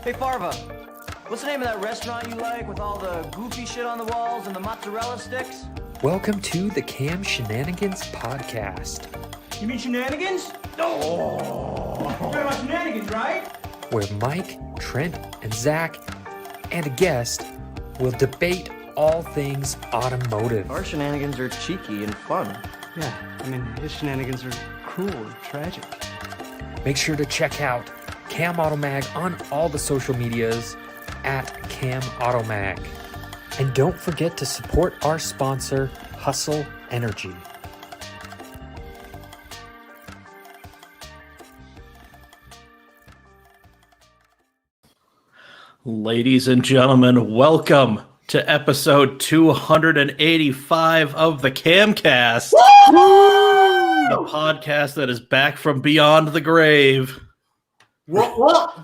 Hey, Farva, what's the name of that restaurant you like with all the goofy shit on the walls and the mozzarella sticks? Welcome to the Cam Shenanigans podcast. You mean shenanigans? Oh, you're talking about shenanigans, right? Where Mike, Trent, and Zack, and a guest will debate all things automotive. Our shenanigans are cheeky and fun. Yeah, I mean, his shenanigans are cruel and tragic. Make sure to check out Cam Automag on all the social medias at Cam Automag. And don't forget to support our sponsor, Hustle Energy. Ladies and gentlemen, welcome to episode 285 of the CAMCast, the podcast that is back from beyond the grave. What?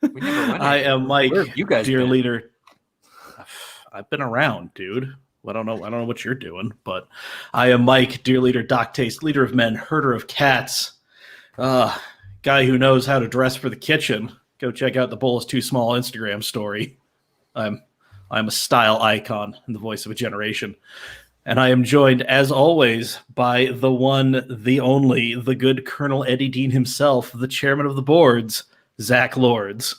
I am Mike, you guys dear been? leader. I've been around, dude. I don't know what you're doing, but I am Mike, dear leader, Doc Taste, leader of men, herder of cats, guy who knows how to dress for the kitchen. Go check out the Bowl is Too Small Instagram story. I'm a style icon and the voice of a generation. And I am joined, as always, by the one, the only, the good Colonel Eddie Dean himself, the chairman of the boards, Zack Lords.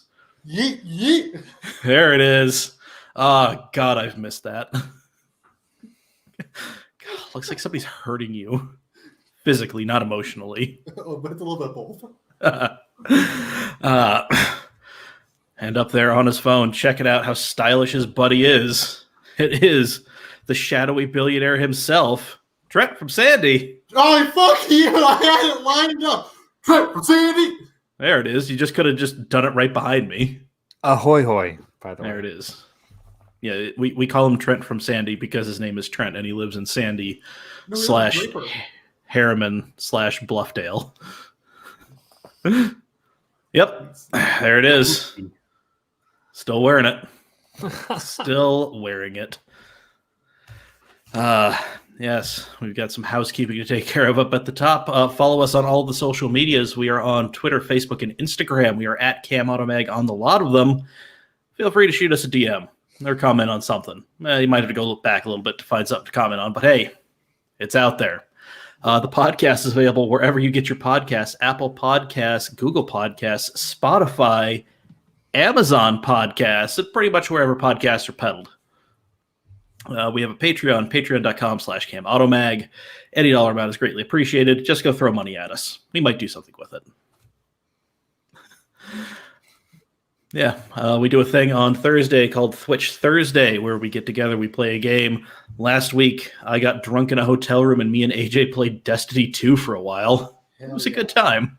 Yeet, yeet. There it is. Oh, God, I've missed that. God, looks like somebody's hurting you. Physically, not emotionally. Oh, but it's a little bit both. And up there on his phone, checking out how stylish his buddy is. It is the shadowy billionaire himself, Trent from Sandy. Oh, fuck you! I had it lined up. Trent from Sandy. There it is. You just could have just done it right behind me. Ahoy hoy, by the way. There it is. Yeah, we call him Trent from Sandy because his name is Trent and he lives in Sandy slash Harriman slash Bluffdale. Yep, there it is. Still wearing it. Still wearing it. Yes, we've got some housekeeping to take care of up at the top. Follow us on all the social medias. We are on Twitter, Facebook, and Instagram. We are at Cam Automag on the lot of them. Feel free to shoot us a DM or comment on something. You might have to go look back a little bit to find something to comment on, but hey, it's out there. The podcast is available wherever you get your podcasts: Apple Podcasts, Google Podcasts, Spotify, Amazon Podcasts, and pretty much wherever podcasts are peddled. We have a Patreon, patreon.com/CamAutomag. Any dollar amount is greatly appreciated. Just go throw money at us. We might do something with it. Yeah, we do a thing on Thursday called Twitch Thursday where we get together, we play a game. Last week, I got drunk in a hotel room and me and AJ played Destiny 2 for a while. It was a good time.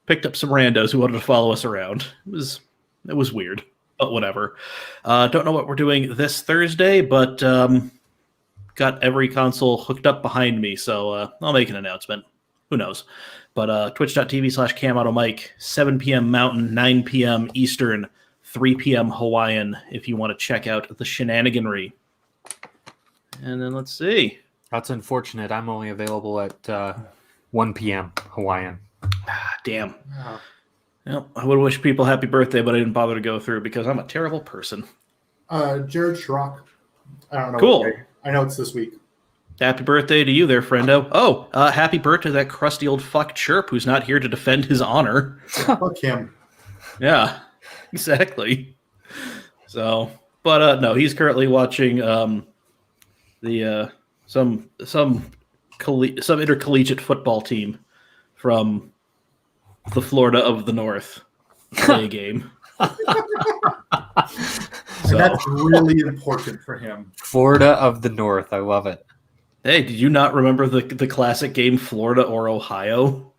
Picked up some randos who wanted to follow us around. It was weird, but whatever. Don't know what we're doing this Thursday, but got every console hooked up behind me, so I'll make an announcement. Who knows? But twitch.tv/CamAutoMike, 7 p.m. Mountain, 9 p.m. Eastern, 3 p.m. Hawaiian, if you want to check out the shenaniganry. And then let's see. That's unfortunate. I'm only available at 1 p.m. Hawaiian. Damn. Oh. Well, I would wish people happy birthday, but I didn't bother to go through because I'm a terrible person. Jared Schrock. I don't know. Cool. I know it's this week. Happy birthday to you there, friendo. Oh, happy birthday to that crusty old fuck Chirp who's not here to defend his honor. Fuck him. Yeah, exactly. So, but no, he's currently watching some intercollegiate football team from the Florida of the North play a game. And that's really important for him. Florida of the North. I love it. Hey, did you not remember the classic game Florida or Ohio?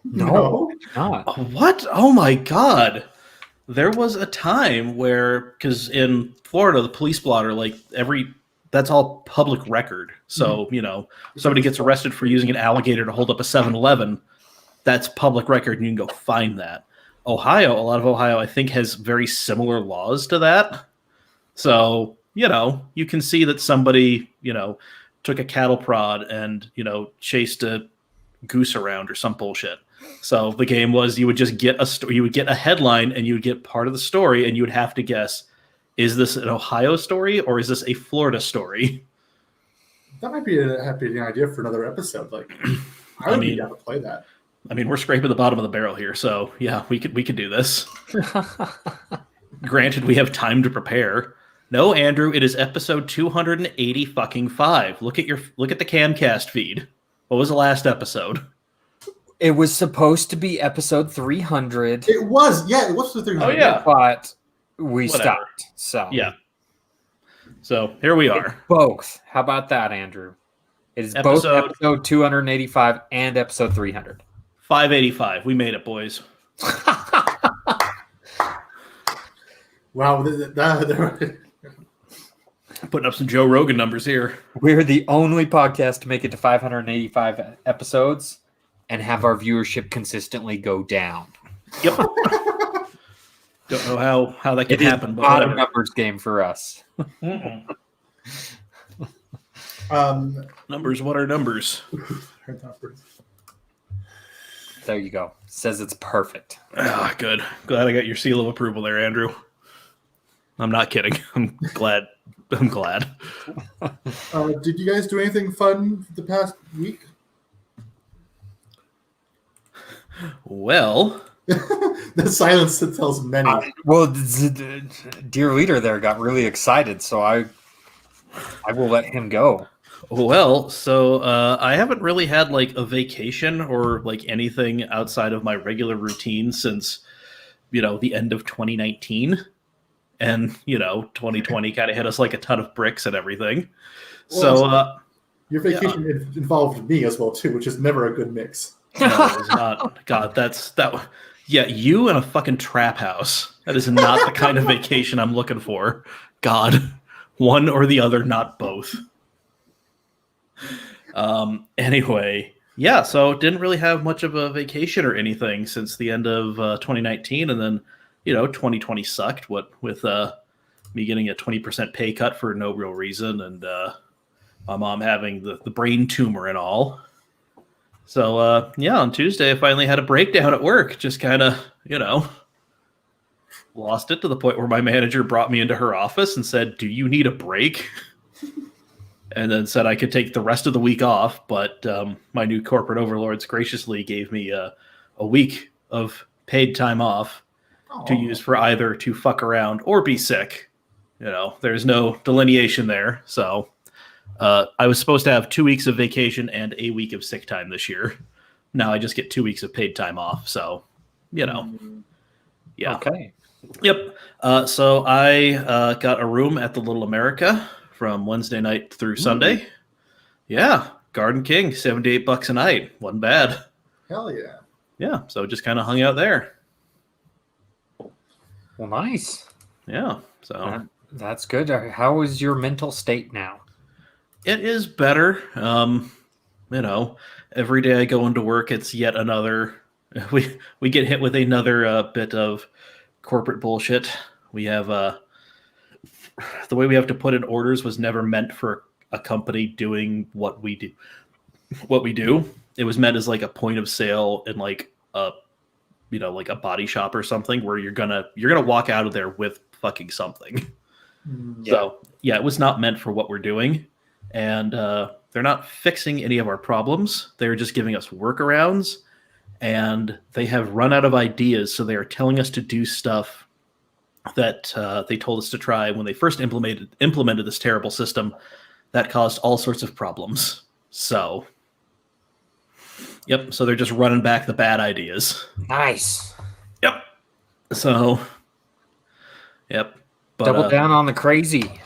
No. Not. What? Oh my God. There was a time where, because in Florida, the police blotter, that's all public record. So, somebody gets arrested for using an alligator to hold up a 7-Eleven. That's public record and you can go find that. A lot of Ohio, I think, has very similar laws to that. So, you can see that somebody, took a cattle prod and, chased a goose around or some bullshit. So the game was you would just get you would get a headline and you would get part of the story and you would have to guess, is this an Ohio story or is this a Florida story? That might be an idea for another episode. Like, I would be down to play that. I mean, we're scraping the bottom of the barrel here, so yeah, we could do this. Granted, we have time to prepare. No, Andrew, it is episode 280 fucking 5. Look at the CAMCast feed. What was the last episode? It was supposed to be episode 300. It was the 300. Oh yeah, but we Whatever. stopped. So yeah. So here we are. It's both. How about that, Andrew? It is both episode 285 and episode 300. 585. We made it, boys. Wow, Putting up some Joe Rogan numbers here. We're the only podcast to make it to 585 episodes and have our viewership consistently go down. Yep. Don't know how that can happen. It is But not a whatever. numbers game for us. Numbers, what are numbers? There you go. Says it's perfect. Ah, good. Glad I got your seal of approval there, Andrew. I'm not kidding. I'm glad. I'm glad. Did you guys do anything fun the past week? Well, The silence that tells many. Well, dear leader there got really excited, so I will let him go. so I haven't really had like a vacation or like anything outside of my regular routine since, the end of 2019. And, 2020 kind of hit us like a ton of bricks and everything. Well, your vacation involved me as well, too, which is never a good mix. No, it was not. God, that. Yeah, you in a fucking trap house. That is not the kind of vacation I'm looking for. God, one or the other, not both. Anyway, yeah, so didn't really have much of a vacation or anything since the end of 2019, and then 2020 sucked. What with me getting a 20% pay cut for no real reason, and my mom having the brain tumor and all. So on Tuesday I finally had a breakdown at work. Just kind of lost it to the point where my manager brought me into her office and said, "Do you need a break?" And then said I could take the rest of the week off, but my new corporate overlords graciously gave me a week of paid time off to use for either to fuck around or be sick. There's no delineation there. So I was supposed to have 2 weeks of vacation and a week of sick time this year. Now I just get 2 weeks of paid time off. So, yeah. Okay. Yep. So I got a room at the Little America from Wednesday night through Sunday. Yeah. Garden King, $78 a night. Wasn't bad. Hell yeah. Yeah. So just kind of hung out there. Well, nice. Yeah. So that's good. How is your mental state now? it is better. Every day I go into work, it's yet another. We get hit with another bit of corporate bullshit. We have the way we have to put in orders was never meant for a company doing what we do. It was meant as like a point of sale in like a body shop or something where you're gonna walk out of there with fucking something. Yeah. So yeah, it was not meant for what we're doing, and they're not fixing any of our problems. They're just giving us workarounds, and they have run out of ideas. So they are telling us to do stuff that they told us to try when they first implemented this terrible system that caused all sorts of problems. So, yep. So they're just running back the bad ideas. Nice. Yep. So, yep. But, Double down on the crazy.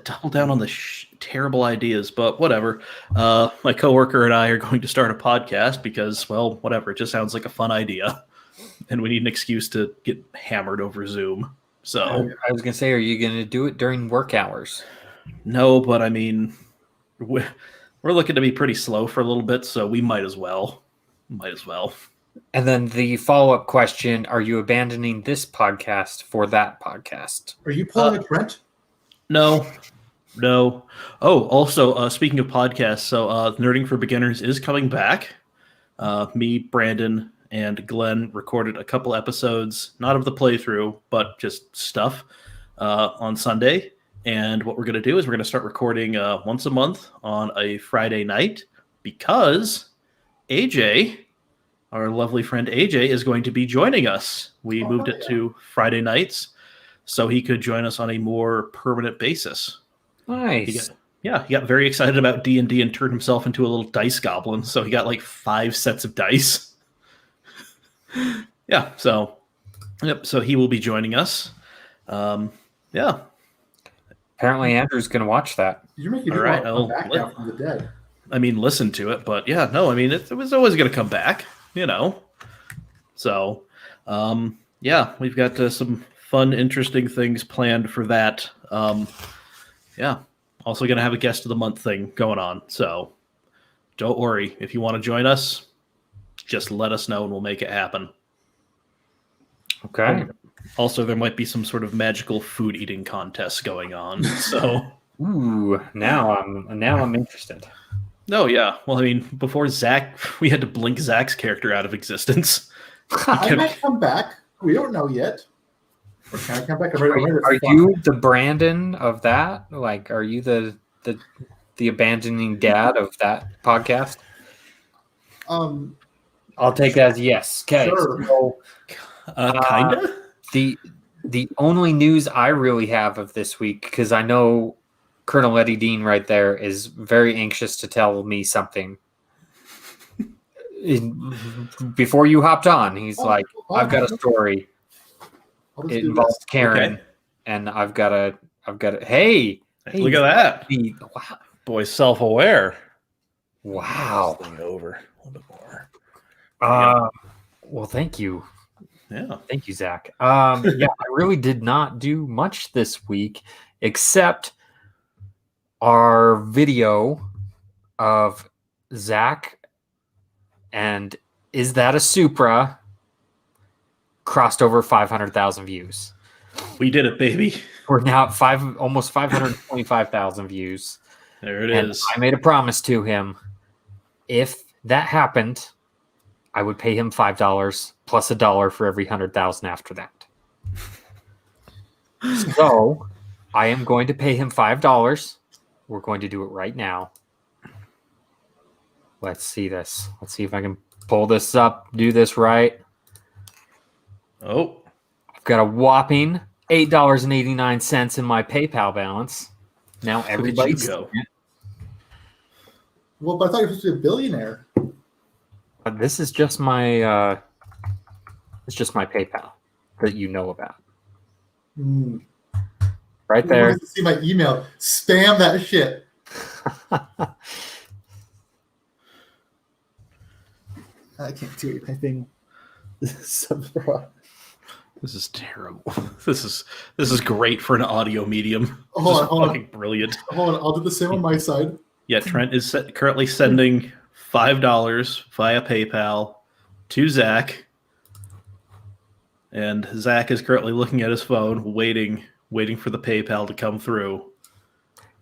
Double down on the terrible ideas, but whatever. My coworker and I are going to start a podcast because, well, whatever. It just sounds like a fun idea, and we need an excuse to get hammered over Zoom. So I was gonna say, are you gonna do it during work hours? no, but I mean, we're looking to be pretty slow for a little bit, so we might as well. And then the follow-up question: are you abandoning this podcast for that podcast? Are you pulling a Trent? No. Oh, also, speaking of podcasts, so Nerding for Beginners is coming back. Me, Brandon, and Glenn recorded a couple episodes, not of the playthrough, but just stuff on Sunday. And what we're going to do is we're going to start recording once a month on a Friday night because AJ, our lovely friend AJ, is going to be joining us. We moved it to Friday nights so he could join us on a more permanent basis. Nice. He got very excited about D&D and turned himself into a little dice goblin. So he got like 5 sets of dice. So he will be joining us. Yeah. Apparently Andrew's going to watch that. You're making All right, come back now from the dead. I mean, listen to it, but yeah, no, I mean, it was always going to come back, you know. So, we've got some fun, interesting things planned for that. Also going to have a guest of the month thing going on. So don't worry. If you want to join us, just let us know and we'll make it happen. Okay. Also, there might be some sort of magical food eating contest going on. So, ooh, now I'm interested. No, yeah. Well, I mean, before Zack, we had to blink Zack's character out of existence. I might come back. We don't know yet. Or can I come back? Are you the Brandon of that? Like, are you the abandoning dad of that podcast? I'll take that as yes. Okay. Sure. So, kinda. The only news I really have of this week, because I know Colonel Eddie Dean right there is very anxious to tell me something. Before you hopped on, he's like, I've got a story. It involves Karen, and I've got a. Hey, look at that! Wow. Boy, self-aware. Wow. Over a little bit more. Well, thank you. Yeah, thank you, Zach. I really did not do much this week except our video of Zack and Is That a Supra crossed over 500,000 views. We did it, baby. We're now at almost 525,000 views. There it is. I made a promise to him. If that happened, I would pay him $5 plus $1 for every 100,000 after that. So I am going to pay him $5. We're going to do it right now. Let's see this. Let's see if I can pull this up, do this right. Oh. I've got a whopping $8.89 in my PayPal balance. Now everybody's go. Well, but I thought you were supposed to be a billionaire. This is just my PayPal that you know about. Right there. To see my email. Spam that shit. I can't do your typing. This is terrible. This is great for an audio medium. Hold on. Fucking brilliant. Hold on, I'll do the same on my side. Yeah, Trent is currently sending $5 via PayPal to Zack, and Zack is currently looking at his phone, waiting for the PayPal to come through.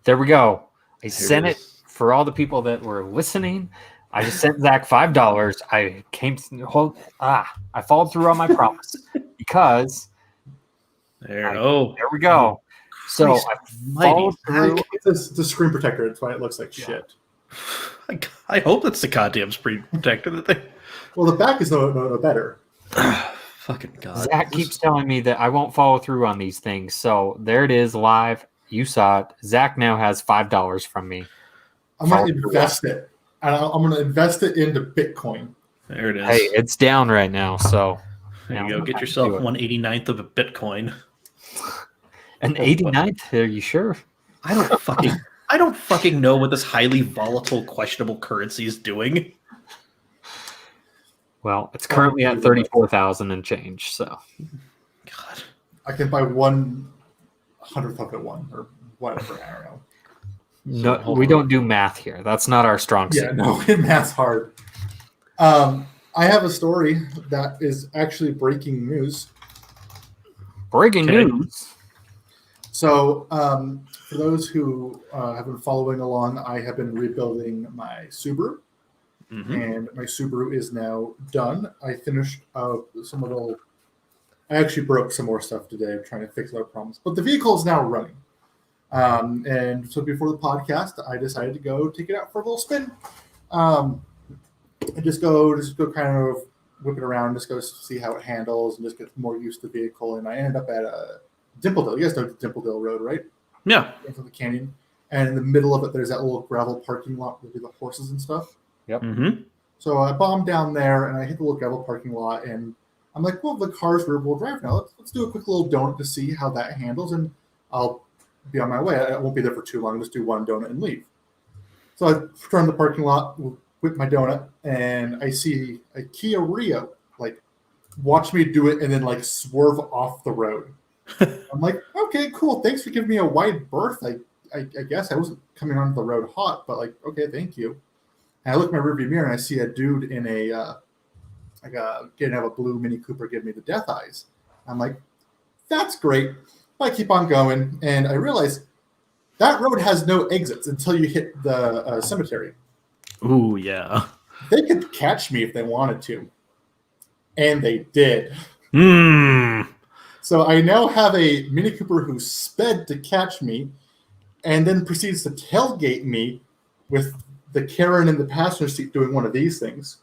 There we go. I sent it for all the people that were listening. I just sent Zack $5. I followed through on my promise because there we go. So I followed through. It's a screen protector. That's why it looks like shit. I hope that's the goddamn screen protector. That thing. Well, the back is no better. Fucking God. Zack keeps telling me that I won't follow through on these things. So there it is live. You saw it. Zack now has $5 from me. I'm going to invest it. And I'm going to invest it into Bitcoin. There it is. Hey, it's down right now. So there you go. Get yourself 1/89th of a Bitcoin. An 89th? Are you sure? I don't fucking know what this highly volatile, questionable currency is doing. Well, it's currently at 34,000 and change. So, God, I can buy 1/100th of it or whatever. I don't know. No, we don't do math here. That's not our strong suit. Yeah, no, math's hard. I have a story that is actually breaking news. Breaking news. So, for those who have been following along, I have been rebuilding my Subaru. and my Subaru is now done. I finished some little. I actually broke some more stuff today. I'm trying to fix other problems, but the vehicle is now running. And so before the podcast, I decided to go take it out for a little spin, and just go kind of whip it around, just go see how it handles, and just get more used to the vehicle. And I ended up at Dimpledale. You guys know Dimpledale Road, right? Yeah. Into the canyon, and in the middle of it, there's that little gravel parking lot with the horses and stuff. Yep. Mm-hmm. So I bombed down there, and I hit the little gravel parking lot, and I'm like, well, the car's rear-wheel drive now. Let's do a quick little donut to see how that handles, and I'll be on my way. I won't be there for too long. Just do one donut and leave. So I turn the parking lot with my donut, and I see a Kia Rio like watch me do it and then like swerve off the road. I'm like, okay, cool. Thanks for giving me a wide berth. I guess I wasn't coming onto the road hot, but like, okay, thank you. And I look in my rearview mirror and I see a dude in getting out of a blue Mini Cooper give me the death eyes. I'm like, that's great. I keep on going, and I realize that road has no exits until you hit the cemetery. Ooh, yeah. They could catch me if they wanted to, and they did. So I now have a Mini Cooper who sped to catch me, and then proceeds to tailgate me with the Karen in the passenger seat doing one of these things,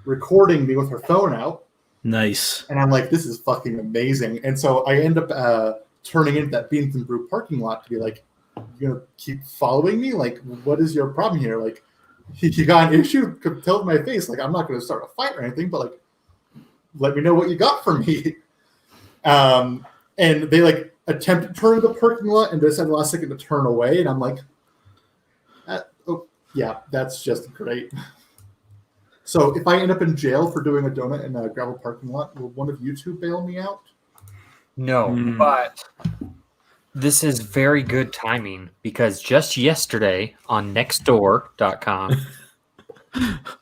recording me with her phone out. Nice. And I'm like, this is fucking amazing. And so I end up turning into that Beans and Brew parking lot to be like, you're going to keep following me? Like, what is your problem here? Like, you got an issue? Tell it to my face. Like, I'm not going to start a fight or anything, but like, let me know what you got for me. And they like attempt to turn the parking lot and just had the last second to turn away. And I'm like, oh, yeah, that's just great. So if I end up in jail for doing a donut in a gravel parking lot, will one of you two bail me out? No, but this is very good timing because just yesterday on nextdoor.com,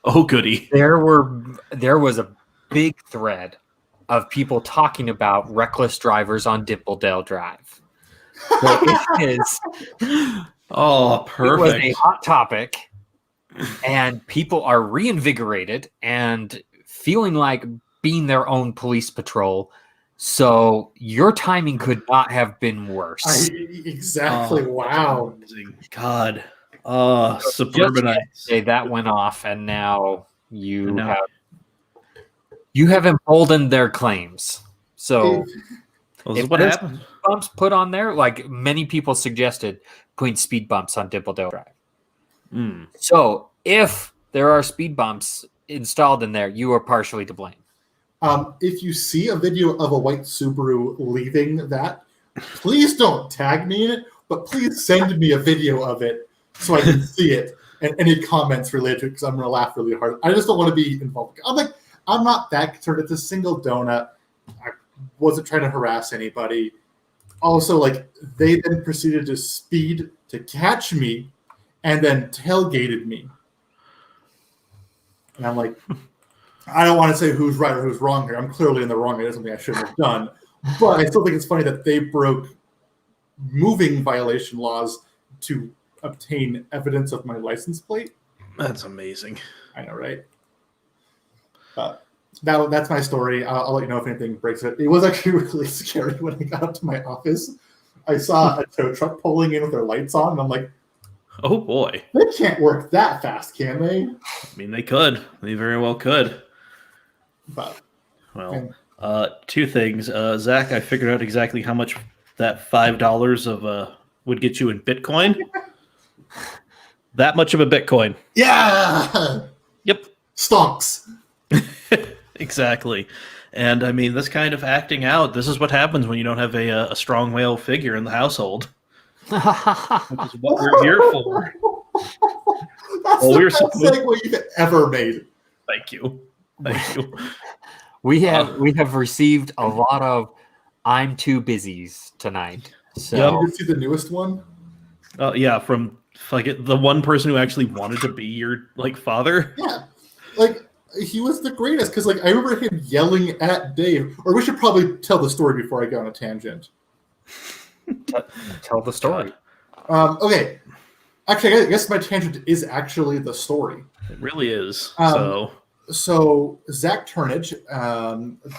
Oh, goody. there was a big thread of people talking about reckless drivers on Dimpledale Drive. So it is. Oh, It was a perfect. hot topic, and people are reinvigorated and feeling like being their own police patrol. So your timing could not have been worse. Exactly. Wow. Amazing. God. Oh, suburbanites. That went off, and now you have emboldened their claims. So Well, this is if what there's happened. bumps put on there, like many people suggested, putting speed bumps on Dimpledale Drive. So if there are speed bumps installed in there, you are partially to blame. If you see a video of a white Subaru leaving that, please don't tag me in it, but please send me a video of it so I can see it and any comments related to it because I'm going to laugh really hard. I just don't want to be involved. I'm not that concerned. It's a single donut. I wasn't trying to harass anybody. Also, like, they then proceeded to speed to catch me and then tailgated me. And I'm like, I don't want to say who's right or who's wrong here. I'm clearly in the wrong. It is something I shouldn't have done. But I still think it's funny that they broke moving violation laws to obtain evidence of my license plate. That's amazing. I know, right? That's my story. I'll let you know if anything breaks it. It was actually really scary when I got up to my office. I saw a tow truck pulling in with their lights on, and I'm like, Oh, boy. they can't work that fast, can they? I mean, they could. They very well could. But Well, two things. Zach, I figured out exactly how much that $5 of would get you in Bitcoin. That much of a Bitcoin. yeah, Yep. stonks. Exactly. And I mean, this kind of acting out, this is what happens when you don't have a strong male figure in the household. Which is what we're here for. That's Well, the we were best supposed- segue you've ever made. Thank you. Thank you. We have received a lot of "I'm too busy's" tonight. So Did you see the newest one? Yeah, from like the one person who actually wanted to be your like father. Yeah, like he was the greatest because like I remember him yelling at Dave. Or we should probably tell the story before I go on a tangent. tell the story. Okay, actually, I guess my tangent is actually the story. It really is. So Zack Turnage,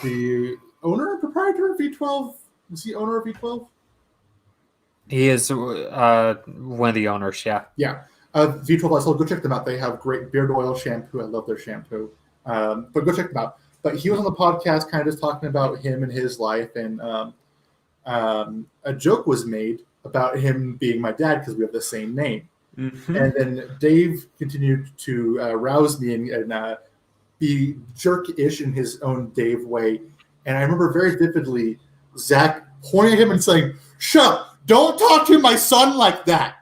the owner and proprietor of V12, is he owner of V12? He is one of the owners, yeah. Yeah. V12 Lifestyle, go check them out. They have great beard oil shampoo. I love their shampoo. But go check them out. But he was on the podcast kind of just talking about him and his life. And a joke was made about him being my dad because we have the same name. Mm-hmm. And then Dave continued to rouse me and be jerk-ish in his own Dave way. And I remember very vividly Zach pointing at him and saying, "Shut up! Don't talk to my son like that."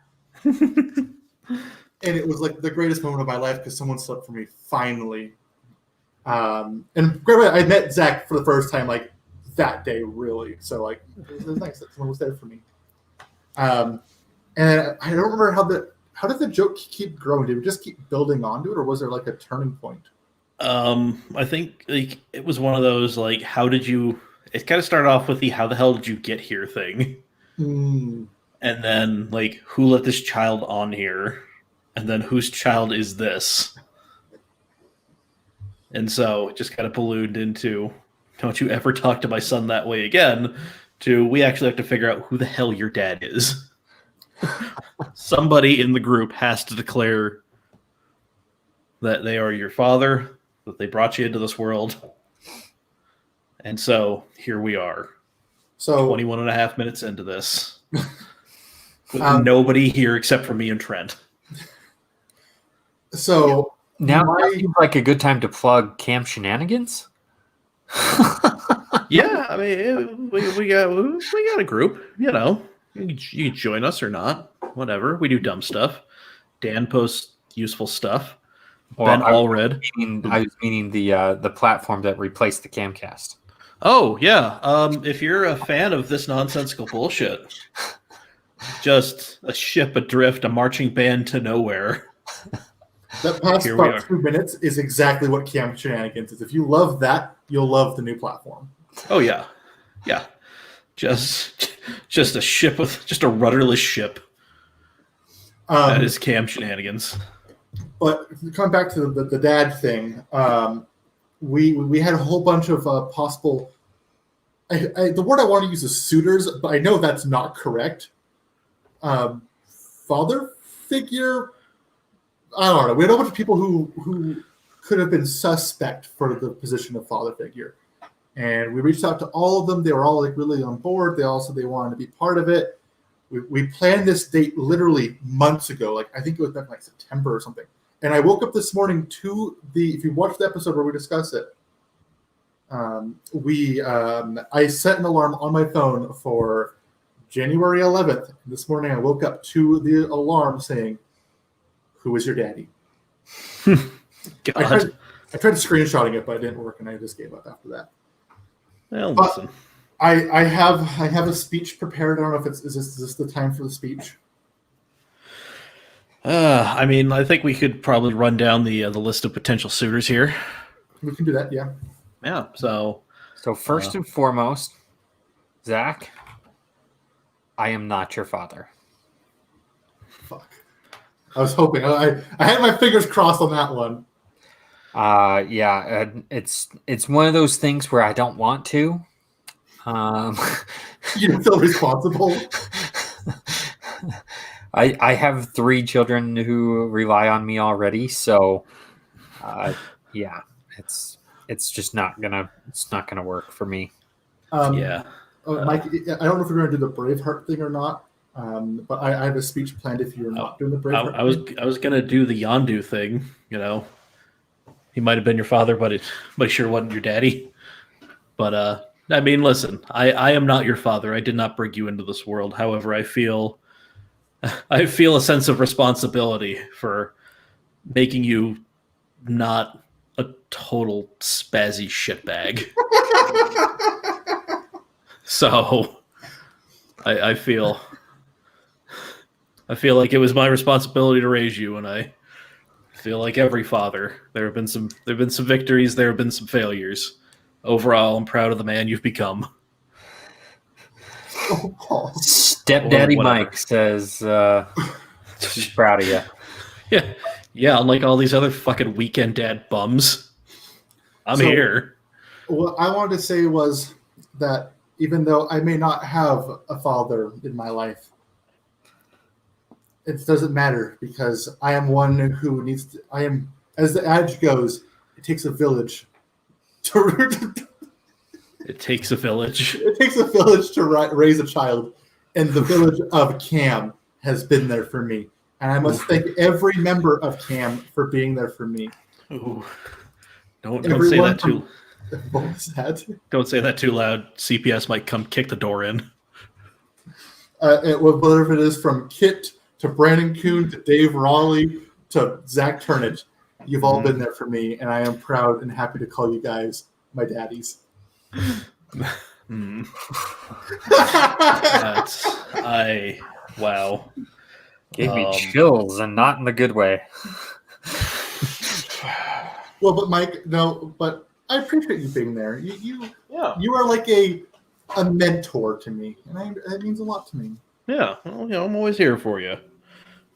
And it was like the greatest moment of my life because someone stood up for me finally. And I met Zach for the first time like that day, really. So like it was nice that someone was there for me. And I don't remember how did the joke keep growing? Did we just keep building onto it, or was there like a turning point? I think like it was one of those like how did you? It kind of started off with the how the hell did you get here thing. Mm. And then, like, who let this child on here? And then, whose child is this? And so, it just kind of ballooned into, don't you ever talk to my son that way again, to, we actually have to figure out who the hell your dad is. Somebody in the group has to declare that they are your father, that they brought you into this world. And so, here we are. So 21 and a half minutes into this. With nobody here except for me and Trent. So now seems like a good time to plug Cam Shenanigans. Yeah, I mean, we got a group. You know, you can join us or not, whatever. We do dumb stuff. Dan posts useful stuff. Well, Ben Allred. I was meaning the platform that replaced the CAMCast. Oh yeah, if you're a fan of this nonsensical bullshit, just a ship adrift, a marching band to nowhere. That past about 2 minutes is exactly what Cam Shenanigans is. If you love that, you'll love the new platform. Oh yeah, yeah. Just a ship with just a rudderless ship. That is Cam Shenanigans. But coming back to the dad thing, we had a whole bunch of possible. The word I want to use is suitors, but I know that's not correct. Father figure. I don't know. We had a bunch of people who could have been suspect for the position of father figure, and we reached out to all of them. They were all like really on board. They all said they wanted to be part of it. We planned this date literally months ago. Like I think it was back in like September or something. And I woke up this morning to if you watch the episode where we discuss it, I set an alarm on my phone for January 11th. This morning I woke up to the alarm saying, "Who is your daddy?" I tried screenshotting it, but it didn't work, and I just gave up after that. Well, but listen. I have a speech prepared. I don't know if is this the time for the speech? I mean, I think we could probably run down the list of potential suitors here. We can do that, yeah. Yeah. So first and foremost, Zach, I am not your father. Fuck. I was hoping. I had my fingers crossed on that one. Yeah, it's one of those things where I don't want to. You don't feel responsible. I have 3 children who rely on me already, so yeah, it's just not gonna work for me. yeah, Mike, I don't know if we're gonna do the Braveheart thing or not, but I have a speech planned if you're not doing the Braveheart. I was gonna do the Yondu thing. You know, he might have been your father, but he sure wasn't your daddy. But I mean, listen, I am not your father. I did not bring you into this world. However, I feel a sense of responsibility for making you not a total spazzy shitbag. So I feel like it was my responsibility to raise you, and I feel like every father. There have been some victories, there have been some failures. Overall, I'm proud of the man you've become. Stepdaddy Mike says he's proud of you. Yeah, Yeah, unlike all these other fucking weekend dad bums. I'm So- here. What I wanted to say was that even though I may not have a father in my life, it doesn't matter because I am one who needs to. I am, as the adage goes, it takes a village to. It takes a village. It takes a village to raise a child, and the village of Cam has been there for me. And I must thank every member of Cam for being there for me. Ooh. Don't say Everyone that too. What was that? Don't say that too loud. CPS might come kick the door in. Whatever it is, from Kit to Brandon Kuhn to Dave Raleigh to Zack Turnage, you've all been there for me, and I am proud and happy to call you guys my daddies. Wow. Gave me chills, and not in the good way. Well, but Mike, no, but I appreciate you being there. You are like a mentor to me, and that means a lot to me. Yeah, well, I'm always here for you.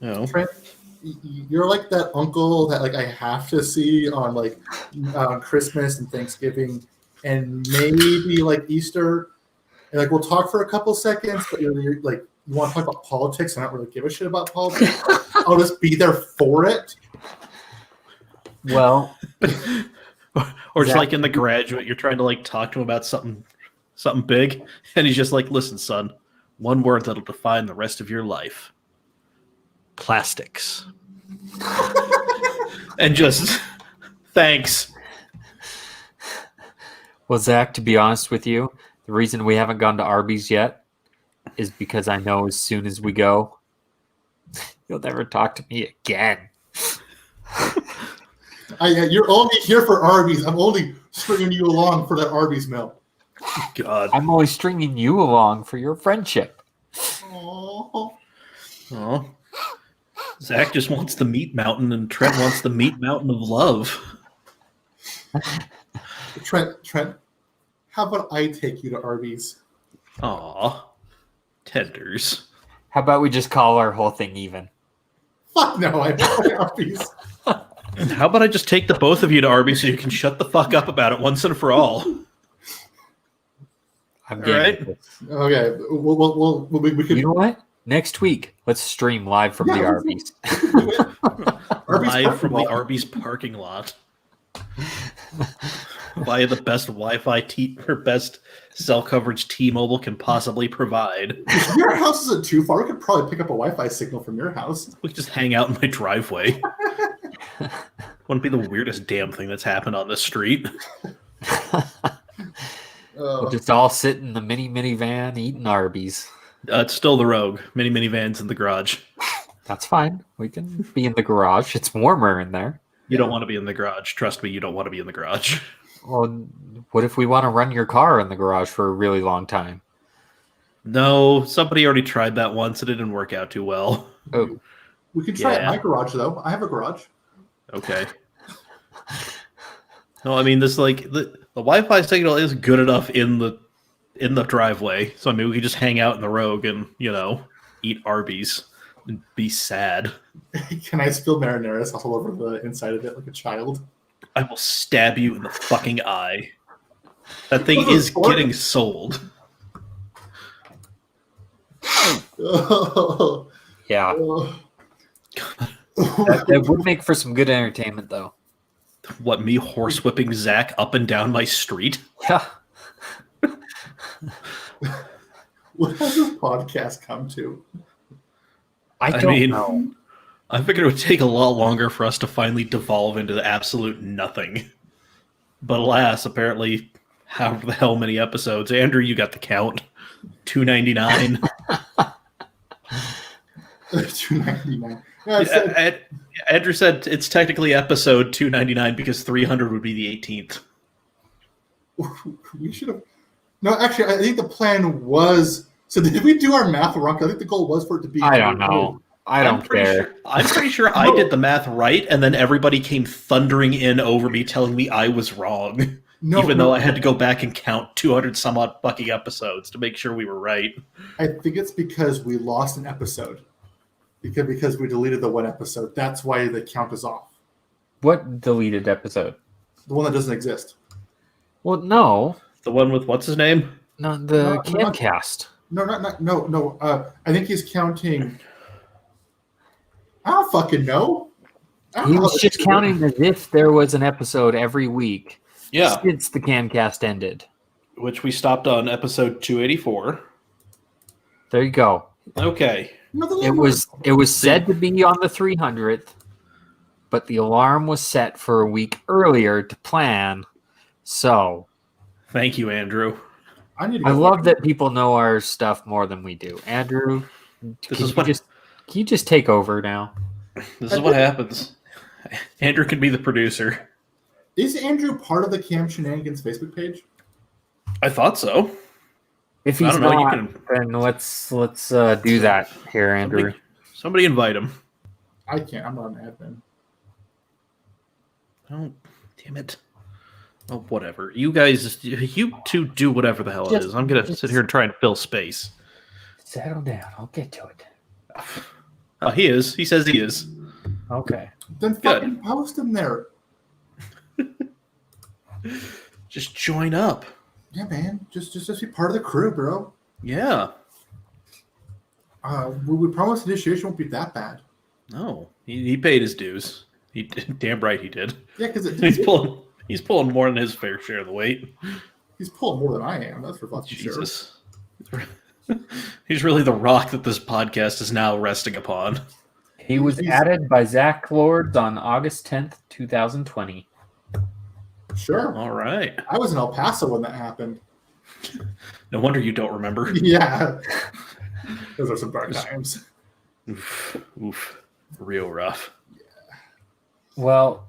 Trent, you're like that uncle that like I have to see on like on Christmas and Thanksgiving, and maybe like Easter, and like we'll talk for a couple seconds, but you're like you want to talk about politics, and I don't really give a shit about politics. I'll just be there for it. Well, or just like in The Graduate, you're trying to like talk to him about something big, and he's just like, "Listen, son, one word that'll define the rest of your life: plastics." And just thanks. well, Zach, to be honest with you, the reason we haven't gone to Arby's yet is because I know as soon as we go, you'll never talk to me again. You're only here for Arby's. I'm only stringing you along for that Arby's meal. God. I'm only stringing you along for your friendship. Oh. Oh. Zach just wants the meat mountain, and Trent wants the meat mountain of love. Trent, how about I take you to Arby's? Aw. Tenders. How about we just call our whole thing even? Fuck no, I want Arby's. How about I just take the both of you to Arby's so you can shut the fuck up about it once and for all? I'm All getting right. this. Okay, we could. You know what? Next week, let's stream live from the Arby's. Arby's Live from the parking lot. Arby's parking lot. Via the best Wi-Fi or best cell coverage T-Mobile can possibly provide. If your house isn't too far, we could probably pick up a Wi-Fi signal from your house. We could just hang out in my driveway. Wouldn't be the weirdest damn thing that's happened on this street. We'll just all sit in the minivan eating Arby's. It's still the Rogue. Many minivans in the garage. That's fine. We can be in the garage. It's warmer in there. You don't want to be in the garage. Trust me, you don't want to be in the garage. Well, what if we want to run your car in the garage for a really long time? No, somebody already tried that once and it didn't work out too well. Oh, We could try it in Yeah. my garage, though. I have a garage. Okay. No, I mean this like the Wi-Fi signal is good enough in the driveway. So I mean we could just hang out in the Rogue and, eat Arby's and be sad. Can I spill marinara sauce all over the inside of it like a child? I will stab you in the fucking eye. That thing What is the fuck? getting sold. Oh, yeah. oh. That would make for some good entertainment, though. What, me horsewhipping Zack up and down my street? Yeah. What has this podcast come to? I I don't mean- know. I figured it would take a lot longer for us to finally devolve into absolute nothing. But alas, apparently, however the hell many episodes. Andrew, you got the count. 299. $2.99. Yeah, I said, Andrew said it's technically episode 299 because 300 would be the 18th. we should have. No, actually, I think the plan was. So did we do our math wrong? 'Cause I think the goal was for it to be. I don't know. I don't care. I'm pretty sure I did the math right, and then everybody came thundering in over me telling me I was wrong. No, even no. though I had to go back and count 200 some odd fucking episodes to make sure we were right. I think it's because we lost an episode. Because we deleted the one episode. That's why the count is off. What deleted episode? The one that doesn't exist. Well, no. The one with what's his name? Not the No, CAMCast. No. I think he's counting. I don't fucking know. He was just counting as if there was an episode every week Yeah, since the CAMCast ended. which we stopped on episode 284. There you go. Okay. It was said to be on the 300th, but the alarm was set for a week earlier to plan. So Thank you, Andrew. I love that people know our stuff more than we do. Andrew, can you just take over now? This is what happens. Andrew can be the producer. Is Andrew part of the Cam Shenanigans Facebook page? I thought so. If I he's don't know, you not, can- then let's do that here, Andrew. Somebody invite him. I can't. I'm not an admin. Oh, damn it. Oh, whatever. You guys, you two do whatever the hell it is. I'm going to sit here and try and fill space. Settle down. I'll get to it. Oh, he is. He says he is. Okay. Then Good. fucking post him there. Just join up. Yeah, man. Just be part of the crew, bro. Yeah. We promised initiation won't be that bad. No, he paid his dues. He damn right he did. Yeah, because He's pulling more than his fair share of the weight. he's pulling more than I am. That's for fucking sure. Jesus. He's really the rock that this podcast is now resting upon. He was added by Zack Lords on August 10th, 2020. Sure. All right. I was in El Paso when that happened. No wonder you don't remember. Yeah. Those are some dark times. Oof. Real rough. Well,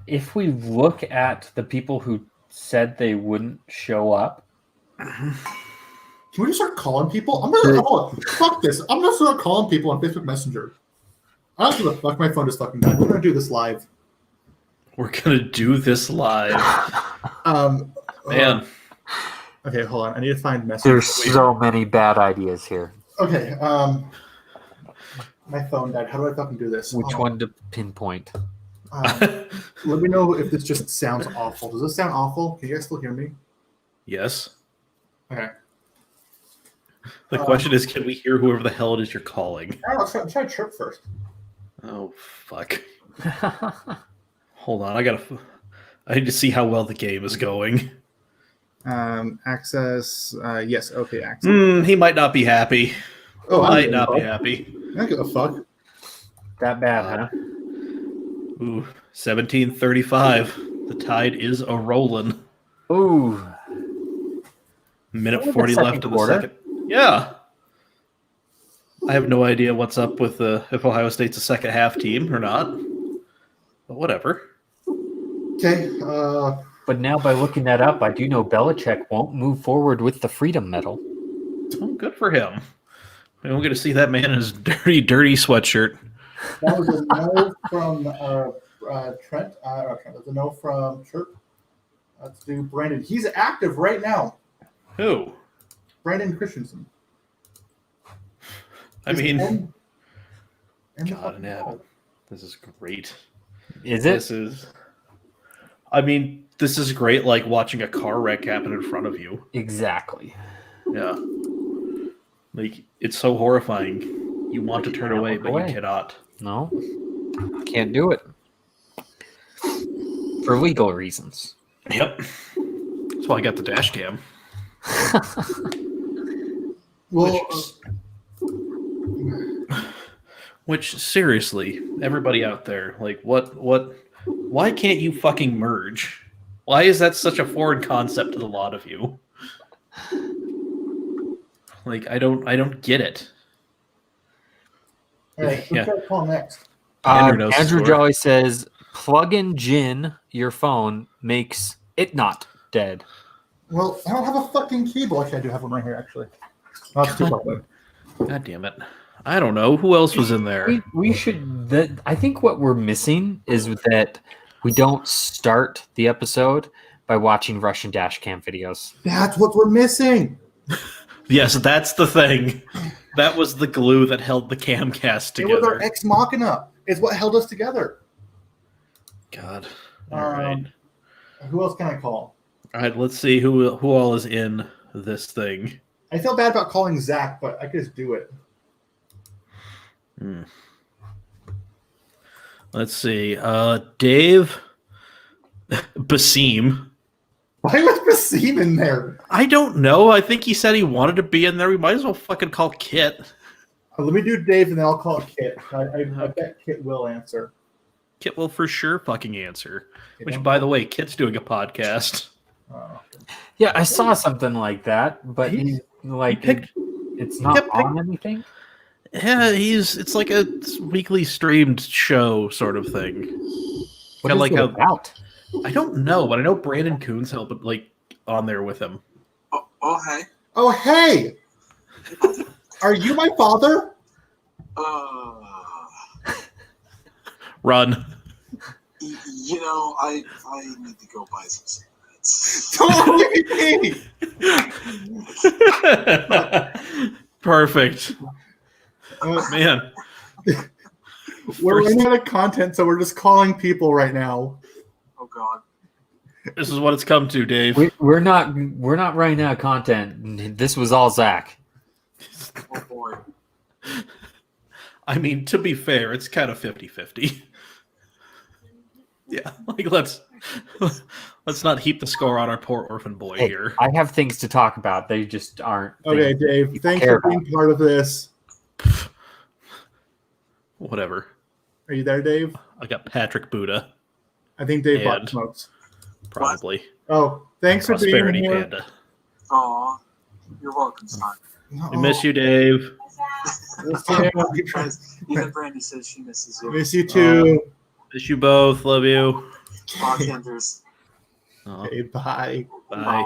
if we look at the people who said they wouldn't show up, Can we just start calling people? Fuck this. I'm gonna start calling people on Facebook Messenger. I don't give a fuck. My phone just fucking died. We're gonna do this live. We're going to do this live. Man. Okay, hold on. I need to find messages. there's so many bad ideas here. Okay. My phone died. How do I fucking do this? Which one to pinpoint? Let me know if this just sounds awful. Does this sound awful? Can you guys still hear me? Yes. Okay. The question is, can we hear whoever the hell it is you're calling? I don't know. Let's try chirp first. Oh, fuck. Hold on. I need to see how well the game is going. Access. Yes. Okay. Access. He might not be happy. Oh, I Might not be happy. don't give a fuck. That bad, huh? Ooh, 17:35. The tide is a rolling. Ooh. Minute Only the 40 second left of the quarter. second. Yeah. I have no idea what's up with if Ohio State's a second half team or not. But whatever. Okay. But now by looking that up, I do know Belichick won't move forward with the Freedom Medal. Oh, good for him. We don't get to see that man in his dirty, dirty sweatshirt. That was a no from Trent. That was a no from Chirp. Let's do Brandon. He's active right now. Who? Brandon Christensen. I mean, And God in heaven. This is great. Is it? This is great, like watching a car wreck happen in front of you. Exactly. Yeah. Like, it's so horrifying. You want to turn away, but you cannot. No. Can't do it. For legal reasons. Yep. That's why I got the dash cam. well, Which, seriously, everybody out there, like, why can't you fucking merge? Why is that such a foreign concept to the lot of you? Like, I don't get it. all right, Yeah. who's got call next? Andrew knows the Andrew story. Jolly says, plug in gin your phone makes it not dead. Well, I don't have a fucking keyboard. Actually, I do have one right here, actually. Oh, that's too far away. God damn it. I don't know. Who else was in there? We should. I think what we're missing is that we don't start the episode by watching Russian dash cam videos. That's what we're missing. Yes, that's the thing. That was the glue that held the CAMCast It was our together. ex machina. It's what held us together. God. All right. Who else can I call? All right, let's see who all is in this thing. I feel bad about calling Zack, but I could just do it. Let's see. Dave Basim. Why was Basim in there? I don't know. I think he said he wanted to be in there. We might as well fucking call Kit. Let me do Dave, and then I'll call Kit. I bet Kit will answer. Kit will for sure fucking answer. You Which, don't by know. the way, Kit's doing a podcast. Yeah, I saw something like that, but he's like, it's not on anything. Yeah, it's like a weekly streamed show sort of thing. What Kinda is like it how- about? I don't know, but I know Brandon Coon's helping like on there with him. Oh, hey. Oh, hey! Are you my father? Run. You know, I need to go buy some cigarettes. Don't look at me! Perfect. Man. We're First- running out of content, so we're just calling people right now. Oh, God. This is what it's come to, Dave. We're not running out of content. This was all Zach. Oh, boy. I mean, to be fair, it's kind of 50-50. Yeah, like let's not heap the score on our poor orphan boy Hey, here. I have things to talk about. They just aren't. Okay, things Dave, people thanks care for being part of this. Whatever. Are you there, Dave? I got Patrick Buddha, I think Dave bought And- smokes. probably. Oh, thanks for being Prosperity here. Panda. Aw. You're welcome, son. We miss you, Dave. Even Brandy says she misses you. Miss you too. Miss you both. Love you. Bartenders. Oh, Okay, bye. bye.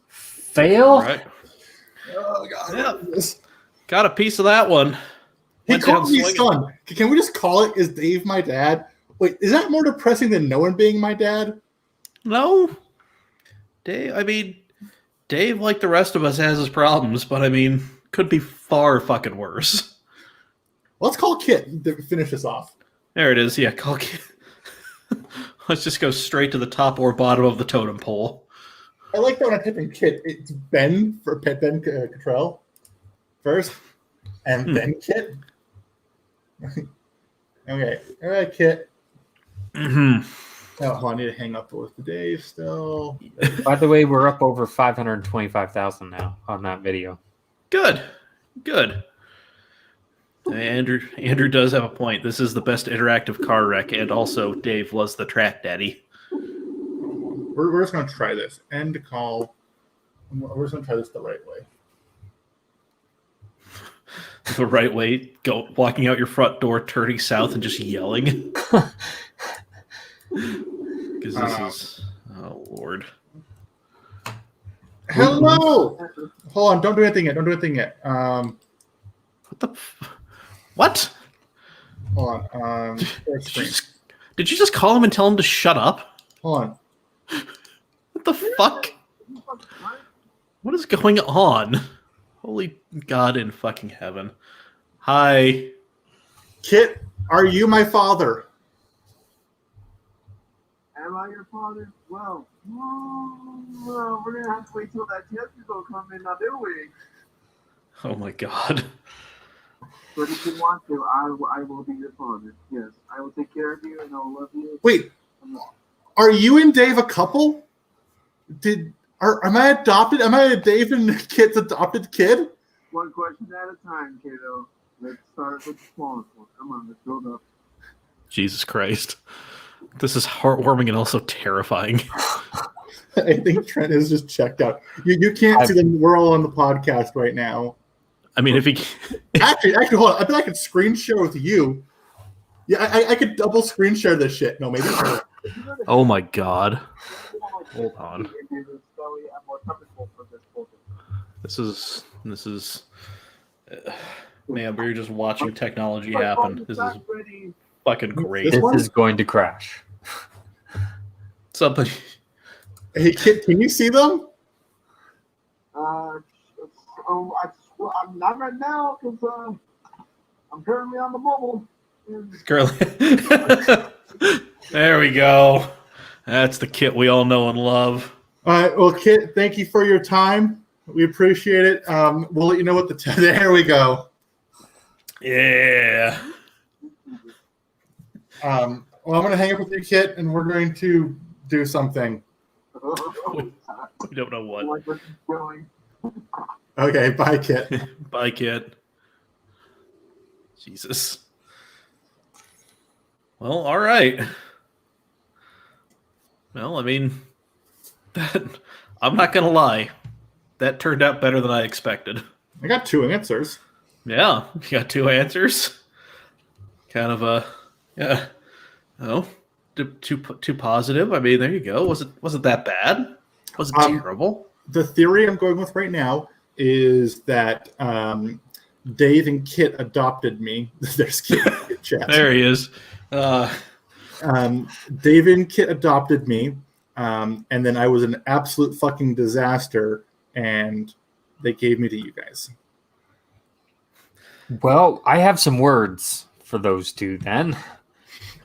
Fail. All right. Oh God. Yeah. what is this? Got a piece of that one. He Went down called me swinging. son. Can we just call it? Is Dave my dad? Wait, is that more depressing than no one being my dad? No. Dave, I mean, Dave, like the rest of us, has his problems, but I mean, could be far fucking worse. Let's call Kit to finish this off. There it is. Yeah, call. Let's just go straight to the top or bottom of the totem pole. I like that when I type in Kit, it's Ben for Ben Cottrell first, and then Kit. Okay, all right, Kit. Mhm. Oh, I need to hang up with Dave still. By the way, we're up over 525,000 now on that video. Good. Good. Andrew does have a point. This is the best interactive car wreck, and also Dave was the track daddy. We're just gonna try this. End call. We're just gonna try this the right way. The right way, walking out your front door, turning south, and just yelling. Because this is, oh Lord. Hello. Hold on. Don't do anything yet. Don't do anything yet. What the? What? Hold on. Share screen. Did you just call him and tell him to shut up? Hold on. What the fuck? What is going on? Holy God in fucking heaven. Hi. Kit, are you my father? Am I your father? Well, we're going to have to wait till that test result comes in, now, do we? Oh my God. But if you want to, I will be your father. Yes, I will take care of you and I will love you. Wait, are you and Dave a couple? Am I adopted? Am I a Dave and Kit's adopted kid? One question at a time, kiddo. Let's start with the smallest one. Come on, let's build up. Jesus Christ. This is heartwarming and also terrifying. I think Trent is just checked out. You can't see them. We're all on the podcast right now. I mean, if he... Actually, hold on. I bet I could screen share with you. Yeah, I could double screen share this shit. No, maybe. Oh my God. Hold on. This is man, we're just watching technology happen. This is fucking great. This This one? is going to crash. Somebody, Hey, Kit, can you see them? I'm not right now because I'm currently on the mobile. Curly. There we go. That's the Kit we all know and love. All right. Well, Kit, thank you for your time. We appreciate it. We'll let you know what there we go. Yeah. Well, I'm going to hang up with you, Kit, and we're going to do something. We don't know what. Like where she's going. Okay. Bye, Kit. Bye, Kit. Jesus. Well, all right. Well, I mean, I'm not going to lie. That turned out better than I expected. I got 2 answers. Yeah, you got 2 answers. Kind of yeah. Oh, too positive. I mean, there you go. Wasn't that bad? Was it terrible? The theory I'm going with right now is that Dave and Kit adopted me. There's Kit in the chat. There he is. Dave and Kit adopted me, and then I was an absolute fucking disaster, and they gave me to you guys. Well, I have some words for those two then.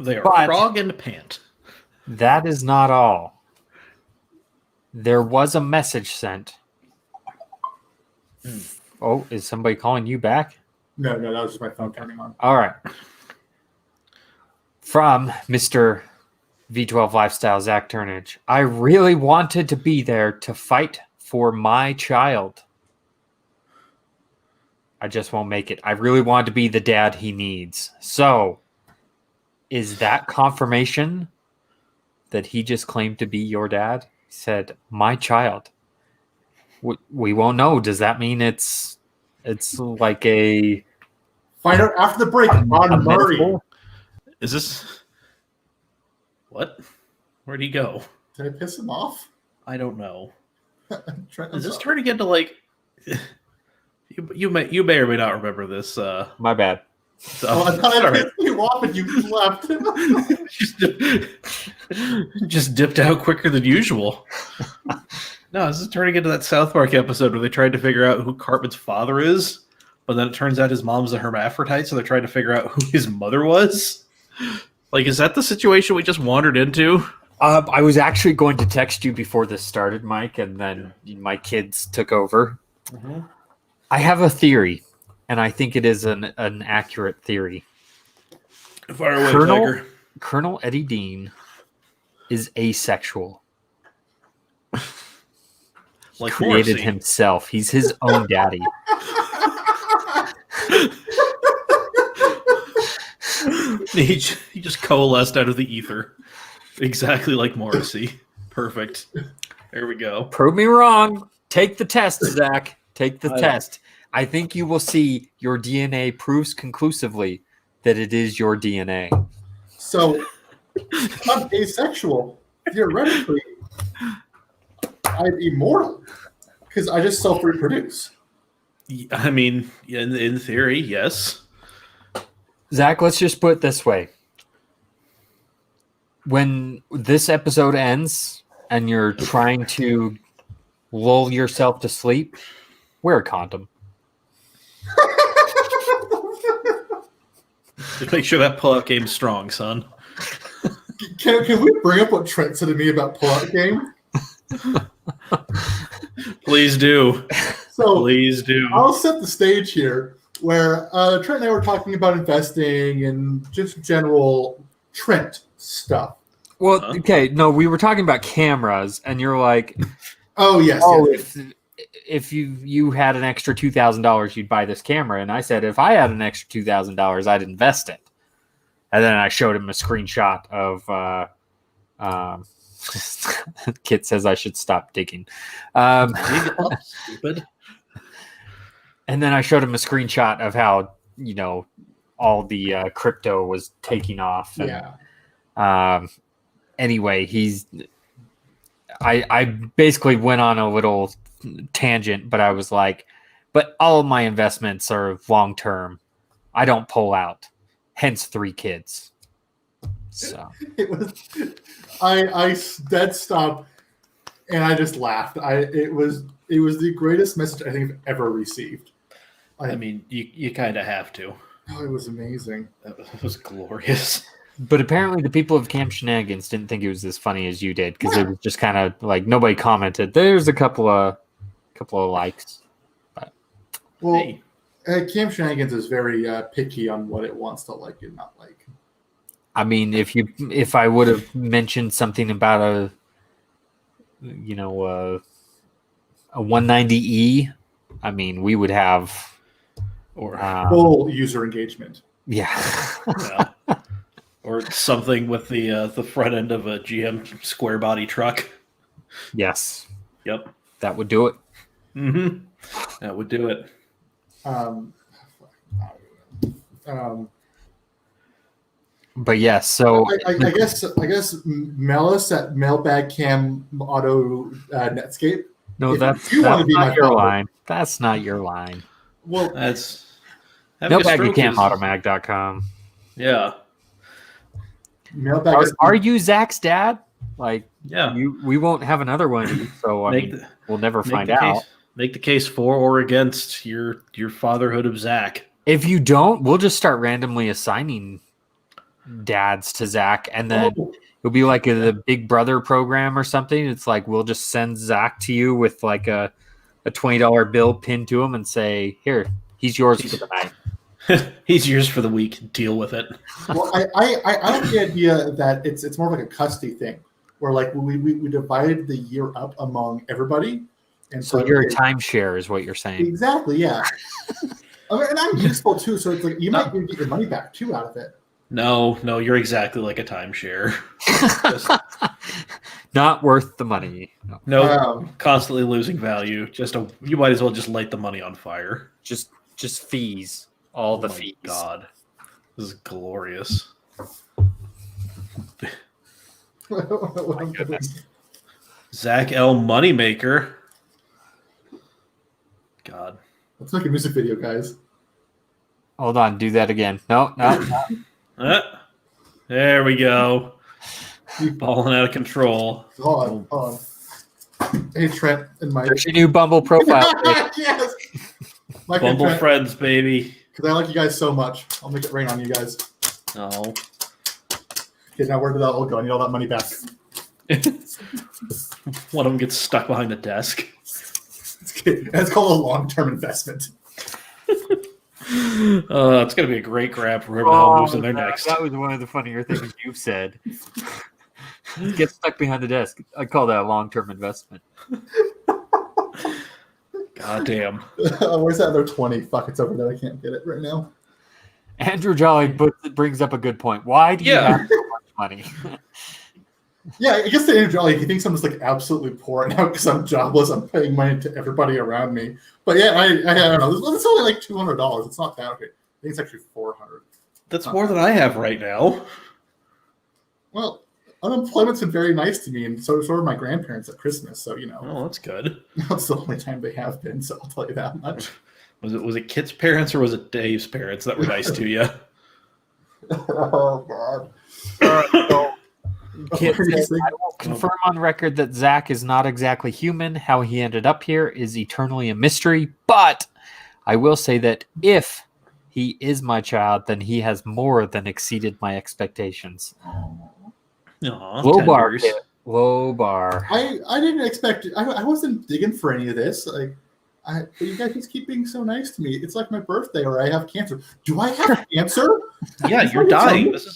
They are But- frog and pant. That is not all. There was a message sent. Oh, is somebody calling you back? No, that was just my phone turning on. All right. From Mr. V12 Lifestyle, Zack Turnage. I really wanted to be there to fight for my child. I just won't make it. I really wanted to be the dad he needs. So, is that confirmation that he just claimed to be your dad? He said, my child. We won't know. Does that mean it's like a... Find out after the break on Murray. metaphor? Is this what? Where'd he go? Did I piss him off? I don't know. Trent, Is this sorry. turning into like you may or may not remember this? My bad. Oh, I thought I Sorry. pissed you off and you left. just dipped out quicker than usual. No, this is turning into that South Park episode where they tried to figure out who Cartman's father is, but then it turns out his mom's a hermaphrodite, so they're trying to figure out who his mother was. Like, is that the situation we just wandered into? I was actually going to text you before this started, Mike, and then my kids took over. Mm-hmm. I have a theory, and I think it is an accurate theory. Fire away, Tiger. Colonel Eddie Dean is asexual. Like Created Morrissey. himself. He's his own daddy. He just coalesced out of the ether. Exactly like Morrissey. Perfect. There we go. Prove me wrong. Take the test, Zach. Take the test. I think you will see your DNA proves conclusively that it is your DNA. So, I'm asexual. Theoretically, I'm immortal because I just self-reproduce. I mean, in theory, yes. Zach, let's just put it this way. When this episode ends and you're trying to lull yourself to sleep, wear a condom. Just make sure that pull-out game's strong, son. Can we bring up what Trent said to me about pull-out game? Please do. So, Please do. I'll set the stage here where Trent and I were talking about investing and just general Trent stuff. Well, Huh? okay, no, we were talking about cameras, and you're like, Oh, yes. oh, yes. if you had an extra $2,000, you'd buy this camera. And I said, if I had an extra $2,000, I'd invest it. And then I showed him a screenshot of Kit says I should stop digging. Dig up, stupid. And then I showed him a screenshot of how, all the crypto was taking off. And, Yeah. Anyway, I basically went on a little tangent, but I was like, but all of my investments are long term. I don't pull out. Hence 3 kids. So It was, I dead stopped and I just laughed. It was It was the greatest message I think I've ever received. I mean, you kind of have to. Oh, it was amazing. That was glorious. But apparently the people of Camp Shenanigans didn't think it was as funny as you did because it was just kind of like nobody commented. There's a couple of likes. But Well, Camp Shenanigans is very picky on what it wants to like and not like. I mean, if I would have mentioned something about a 190E, I mean, we would have Or full user engagement. yeah. yeah. Or something with the front end of a GM square body truck. Yes. Yep. That would do it. Mm-hmm. That would do it. But yes, so I guess Melis at Mailbag Cam Auto Netscape. no, if that's you want to be not my your follower. line. That's not your line. Well, That's having a stroke is- Mailbag@camautomag.com. Yeah. Mailbag. Are you Zach's dad? Like, Yeah. we won't have another one, so I mean, we'll never find out. Make the case for or against your fatherhood of Zack. If you don't, we'll just start randomly assigning dads to Zach, and then it'll be like the Big Brother program or something. It's like we'll just send Zach to you with like a $20 bill pinned to him and say, "Here, he's yours for the night." He's yours for the week. Deal with it. Well, I like the idea that it's more like a custody thing, where like we divided the year up among everybody, and So your timeshare is what you're saying. Exactly, yeah. I mean, and I'm useful too, so it's like you might even get your money back too out of it. No, you're exactly like a timeshare. Not worth the money. No. No, constantly losing value. You might as well just light the money on fire. Just fees. All the Oh my fees. God, this is glorious. Zach L. Moneymaker. God. Let's make a music video, guys. Hold on, do that again. No. There we go. Balling out of control. Hold on. Hey, Trent and Mike. There's your new Bumble profile. Yes. Mike Bumble and Trent, friends, baby. because I like you guys so much. I'll make it rain on you guys. Oh. Okay, now where did that all go? I need all that money back. One of them gets stuck behind the desk. It's called a long-term investment. It's going to be a great grab for whoever the hell moves in there next. That was one of the funnier things you've said. Get stuck behind the desk. I call that a long-term investment. God damn. Where's that other 20? Fuck, it's over there. I can't get it right now. Andrew Jolly brings up a good point. Why do you have so much money? Yeah, I guess the Andrew Jolly, he thinks I'm just like absolutely poor right now because I'm jobless. I'm paying money to everybody around me. But yeah, I don't know. It's only like $200. It's not that good. I think it's actually $400. That's more than I have right now. Well, unemployment's been very nice to me, and so are my grandparents at Christmas. So Oh, that's good. that's the only time they have been. So I'll tell you that much. Was it Kit's parents or was it Dave's parents that were nice to you? Oh God. Kit says, I will confirm on record that Zach is not exactly human. How he ended up here is eternally a mystery. But I will say that if he is my child, then he has more than exceeded my expectations. Aw, Low bar, tenders. Kit. Low bar. I didn't expect it. I wasn't digging for any of this. But you guys just keep being so nice to me. It's like my birthday or I have cancer. Do I have cancer? Yeah, you're dying. This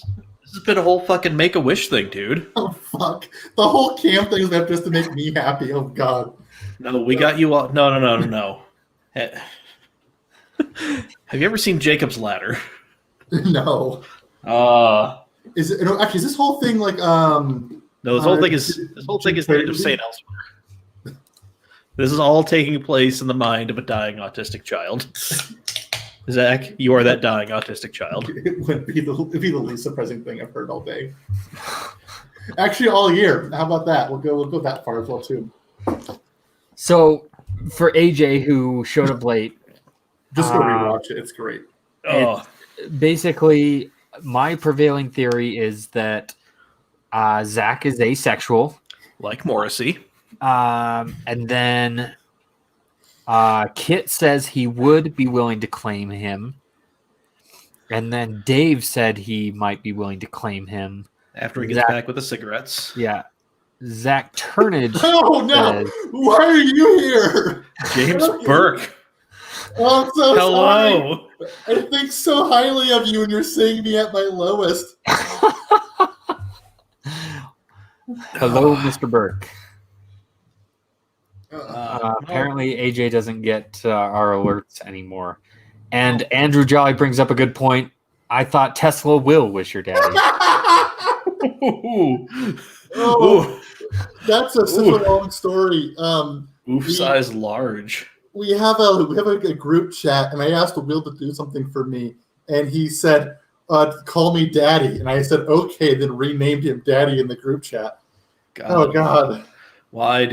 has been a whole fucking Make-A-Wish thing, dude. Oh fuck! The whole camp thing is there just to make me happy. Oh God! No, we got you all. No. Have you ever seen Jacob's Ladder? No. Is it actually? Is this whole thing like No, this whole thing is the end of St. Elsewhere. This is all taking place in the mind of a dying autistic child. Zach, you are that dying autistic child. It would be the least surprising thing I've heard all day. Actually, all year. How about that? We'll go that far as well too. So for AJ, who showed up late, Just go rewatch it. It's great. Oh, basically, my prevailing theory is that Zach is asexual. like Morrissey. And then Kit says he would be willing to claim him. And then Dave said he might be willing to claim him. After he gets Zach- back with the cigarettes. Yeah. Zach Turnage Oh no! says, Why are you here? James Burke. Oh, I'm so sorry. Hello. I think so highly of you, and you're seeing me at my lowest. hello, Mr. Burke. Uh, Apparently, AJ doesn't get our alerts anymore. And Andrew Jolly brings up a good point. I thought Tesla Will was your daddy. Ooh. oh, that's such a long story. Oof size large. We have a group chat, and I asked Will to do something for me, and he said, "Call me Daddy," and I said, "Okay," then renamed him Daddy in the group chat. God. Oh God! Why?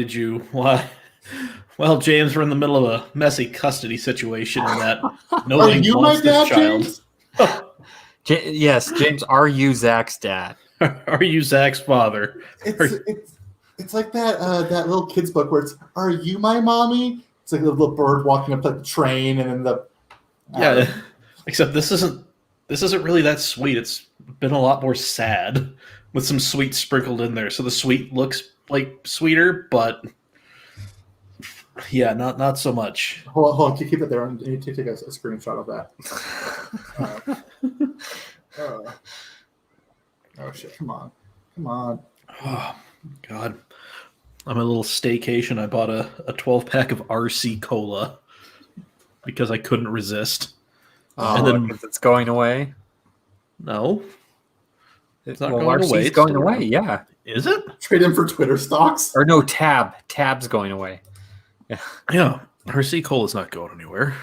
Well, James, we're in the middle of a messy custody situation in that Are nobody you my wants dad, this child. James? Yes, James, are you Zach's dad? Are you Zach's father? It's like that little kid's book where it's, "Are you my mommy?" It's like a little bird walking up like the train, and then the Yeah, except this isn't really that sweet. It's been a lot more sad with some sweet sprinkled in there. So the sweet looks like sweeter, but yeah, not so much. Hold on, keep it there. I need to take a screenshot of that. Oh shit! Come on! Oh, God. On my little staycation, I bought a 12-pack of RC Cola because I couldn't resist. And then it's going away. No. It's not Well, going RC's away. It's going still away, around. yeah. Is it? Trade in for Twitter stocks. Or no, Tab's going away. Yeah. RC Cola's not going anywhere.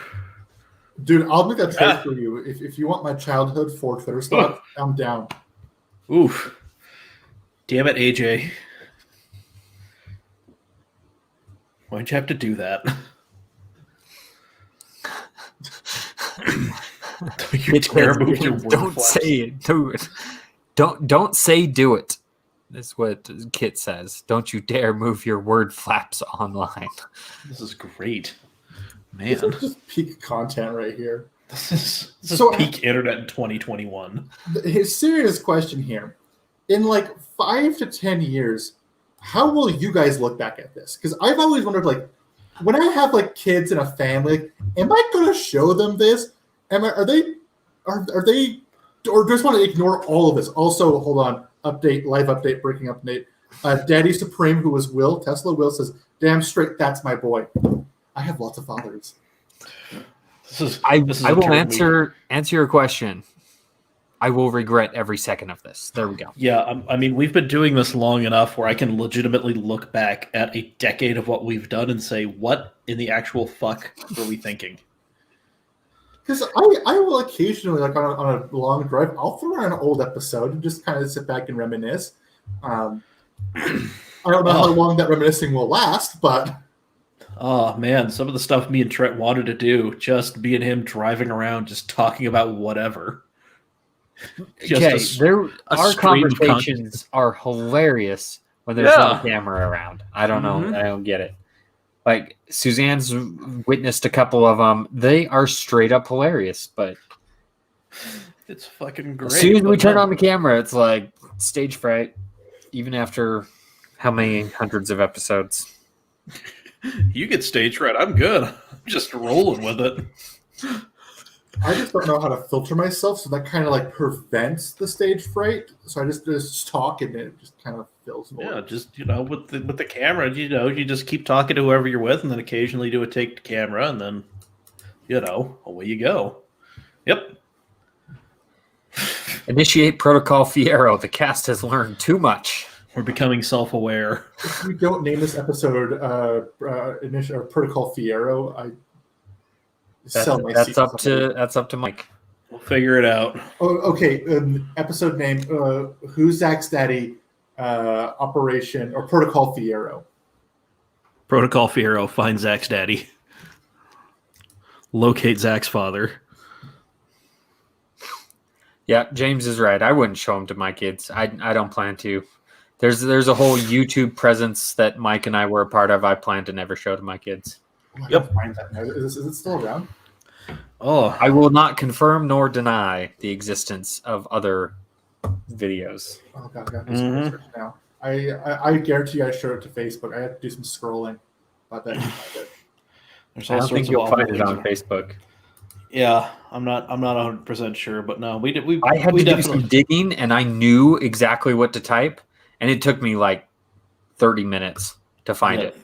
Dude, I'll make that trade for you. If you want my childhood for Twitter stock, I'm down. Oof. Damn it, AJ. Why'd you have to do that? You dare move your word Don't flaps. say it. Do it. Don't say do it. That's what Kit says. Don't you dare move your word flaps online. This is great. This Man, is just peak content right here. this is So- peak internet in 2021. His serious question here: in like 5 to 10 years, how will you guys look back at this? Because I've always wondered, like, when I have like kids and a family, am I going to show them this? Are they, or just want to ignore all of this? Also, hold on, live update, breaking update. Daddy Supreme, who was Will, Tesla Will, says, "Damn straight, that's my boy." I have lots of fathers. I a will turn answer your question. I will regret every second of this. There we go. Yeah, I mean, we've been doing this long enough where I can legitimately look back at a decade of what we've done and say, what in the actual fuck were we thinking? Because I will occasionally, like on a long drive, I'll throw on an old episode and just kind of sit back and reminisce. I don't know how long that reminiscing will last, but Oh, man, some of the stuff me and Trent wanted to do, just me and him driving around, just talking about whatever. Just Okay, a our stream of conversations are hilarious when there's no camera around. I don't know. I don't get it. Like, Suzanne's witnessed a couple of them. They are straight up hilarious, but It's fucking great. as soon as we but turn no. on the camera, it's like stage fright, even after how many hundreds of episodes. You get stage fright. I'm good. I'm just rolling with it. I just don't know how to filter myself, so that kind of like prevents the stage fright. So I just talk and it just kind of fills. Yeah, just with the camera, you just keep talking to whoever you're with, and then occasionally do a take to camera, and then away you go. Yep. Initiate Protocol Fiero. The cast has learned too much. We're becoming self-aware. If we don't name this episode Protocol Fiero, I sell my seat. That's up to Mike. We'll figure it out. Oh, okay. Episode name: Who's Zach's Daddy? Operation or Protocol Fiero. Protocol Fiero, find Zach's daddy. Locate Zach's father. Yeah, James is right. I wouldn't show him to my kids. I don't plan to. There's a whole YouTube presence that Mike and I were a part of. I plan to never show to my kids. I Yep. gotta find that now. Is it still around? Oh, I will not confirm nor deny the existence of other videos. Oh god, I gotta do Mhm. some research now. I guarantee I showed it to Facebook. I have to do some scrolling. I bet you find it. there's I all don't sorts think of you'll awful find it things. on Facebook. Yeah, I'm not 100% sure, but no, we did. I had We to do definitely. some digging, and I knew exactly what to type, and it took me like 30 minutes to find Yeah. it.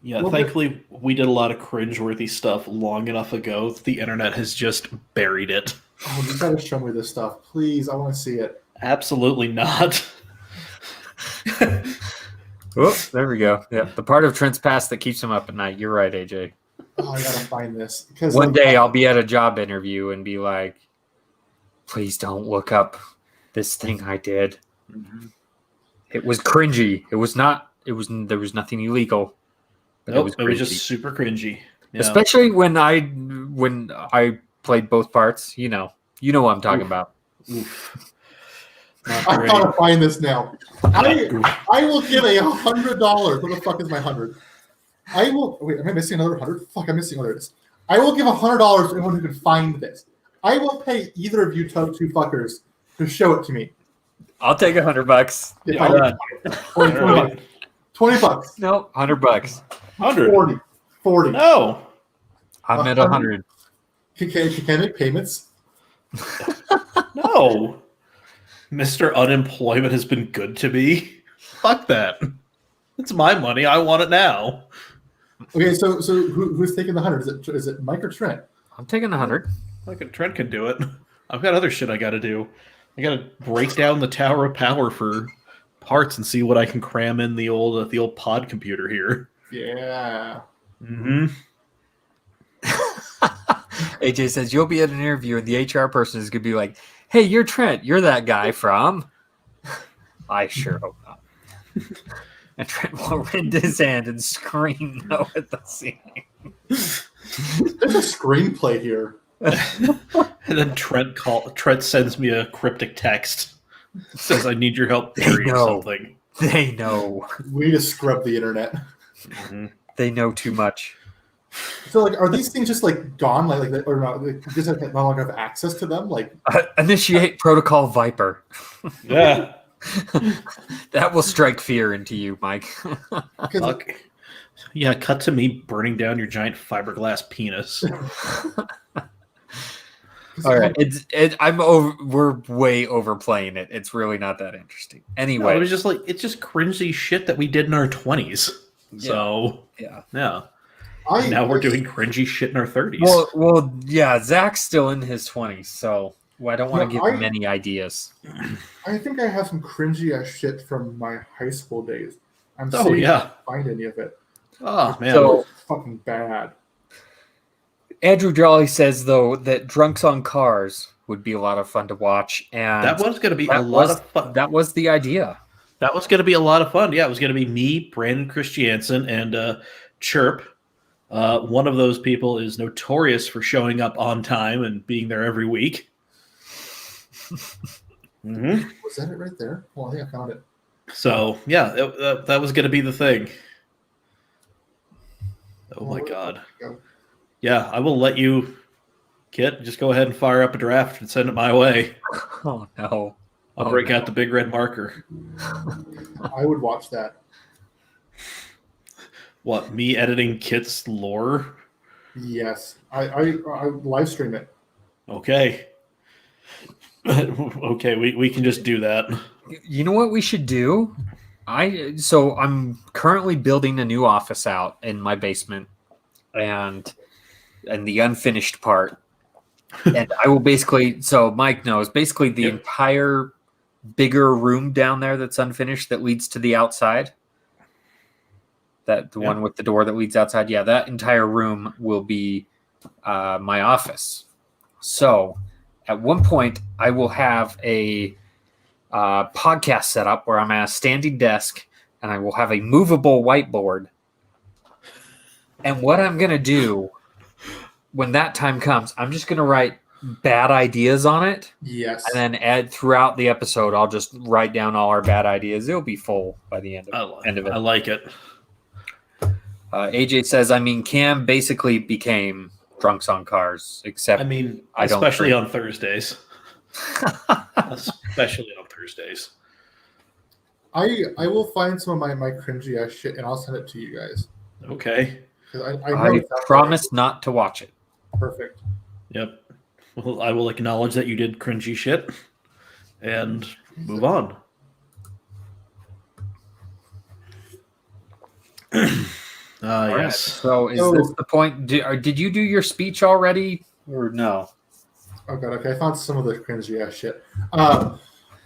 Yeah, Well, thankfully we did a lot of cringeworthy stuff long enough ago that the internet has just buried it. Oh, you gotta show me this stuff, please. I want to see it. Absolutely not. Oh, there we go. Yeah, the part of Trent's past that keeps him up at night. You're right, AJ. Oh, I gotta find this because One day I'll be at a job interview and be like, please don't look up this thing I did. It was cringy. It was not, there was nothing illegal. But Nope, it was cringy. just super cringy. Yeah. Especially when I played both parts, you know what I'm talking about. Oof. Not I great. gotta find this now. I will give $100. Where the fuck is my 100? I will. Wait, am I missing another 100? Fuck, I'm missing. Oh, there it is. I will give $100 to anyone who can find this. I will pay either of you two fuckers to show it to me. I'll take $100. If Yeah, I done. 20 bucks. 20 bucks. No, $100. 100. 40. No. I'm at 100. Can I make payments? No. Mr. Unemployment has been good to me. Fuck that. It's my money. I want it now. Okay, so who's taking the 100? Is it Mike or Trent? I'm taking 100. Like Trent can do it. I've got other shit I gotta do. I gotta break down the Tower of Power for parts and see what I can cram in the old pod computer here. Yeah. Mm-hmm. AJ says you'll be at an interview and the HR person is gonna be like, "Hey, you're Trent. You're that guy from." I sure hope not. And Trent will rend his hand and scream no at the ceiling. There's a screenplay here. And then Trent sends me a cryptic text. Says I need your help carrying know. something. They know. We need to scrub the internet. Mm-hmm. They know too much. So, like, are these things just like gone? Like or not? Like, just like, no longer have access to them? Like, Initiate Protocol Viper. Yeah. That will strike fear into you, Mike. because Fuck. Yeah, cut to me burning down your giant fiberglass penis. All right, we're way overplaying it. It's really not that interesting. No, Anyway, it was just like it's just cringy shit that we did in our 20s. So yeah. yeah. Now we're doing cringy shit in our 30s. Well, yeah. Zach's still in his 20s, so I don't want to give him any ideas. I think I have some cringy ass shit from my high school days. I'm Oh, seeing if yeah. I can find any of it. Oh man. So Fucking bad. Andrew Jolly says though that Drunks on Cars would be a lot of fun to watch, and that was going to be a that lot was- of fun. That was the idea. That was going to be a lot of fun. Yeah, it was going to be me, Brandon Christiansen, and Chirp. One of those people is notorious for showing up on time and being there every week. Mm-hmm. Was that it right there? Well, I think I found it. So, yeah, that was going to be the thing. Oh, my Well, God. go. Yeah, I will let you, Kit, just go ahead and fire up a draft and send it my way. Oh no! I'll Oh, break no. out the big red marker. I would watch that. What, me editing Kit's lore? Yes, I live stream it. Okay. Okay, we can just do that. You know what we should do? I'm currently building a new office out in my basement, and the unfinished part. And I will basically, so Mike knows, basically the Yep. entire bigger room down there that's unfinished that leads to the outside. The one with the door that leads outside. Yeah, that entire room will be my office. So at one point, I will have a podcast set up where I'm at a standing desk and I will have a movable whiteboard. And what I'm going to do when that time comes, I'm just going to write bad ideas on it. Yes. And then throughout the episode, I'll just write down all our bad ideas. It'll be full by the end of it. I like it. AJ says, I mean, Cam basically became Drunks on Cars, except I mean, I don't especially drink. on Thursdays. Especially on Thursdays. I will find some of my cringy ass shit and I'll send it to you guys. Okay. 'Cause I know I it's out promise not to watch it. there. Perfect. Yep. Well, I will acknowledge that you did cringy shit and move on. All right, Yes. so is this the point? Did you do your speech already or no? Oh god, okay. I found some of the cringy ass shit.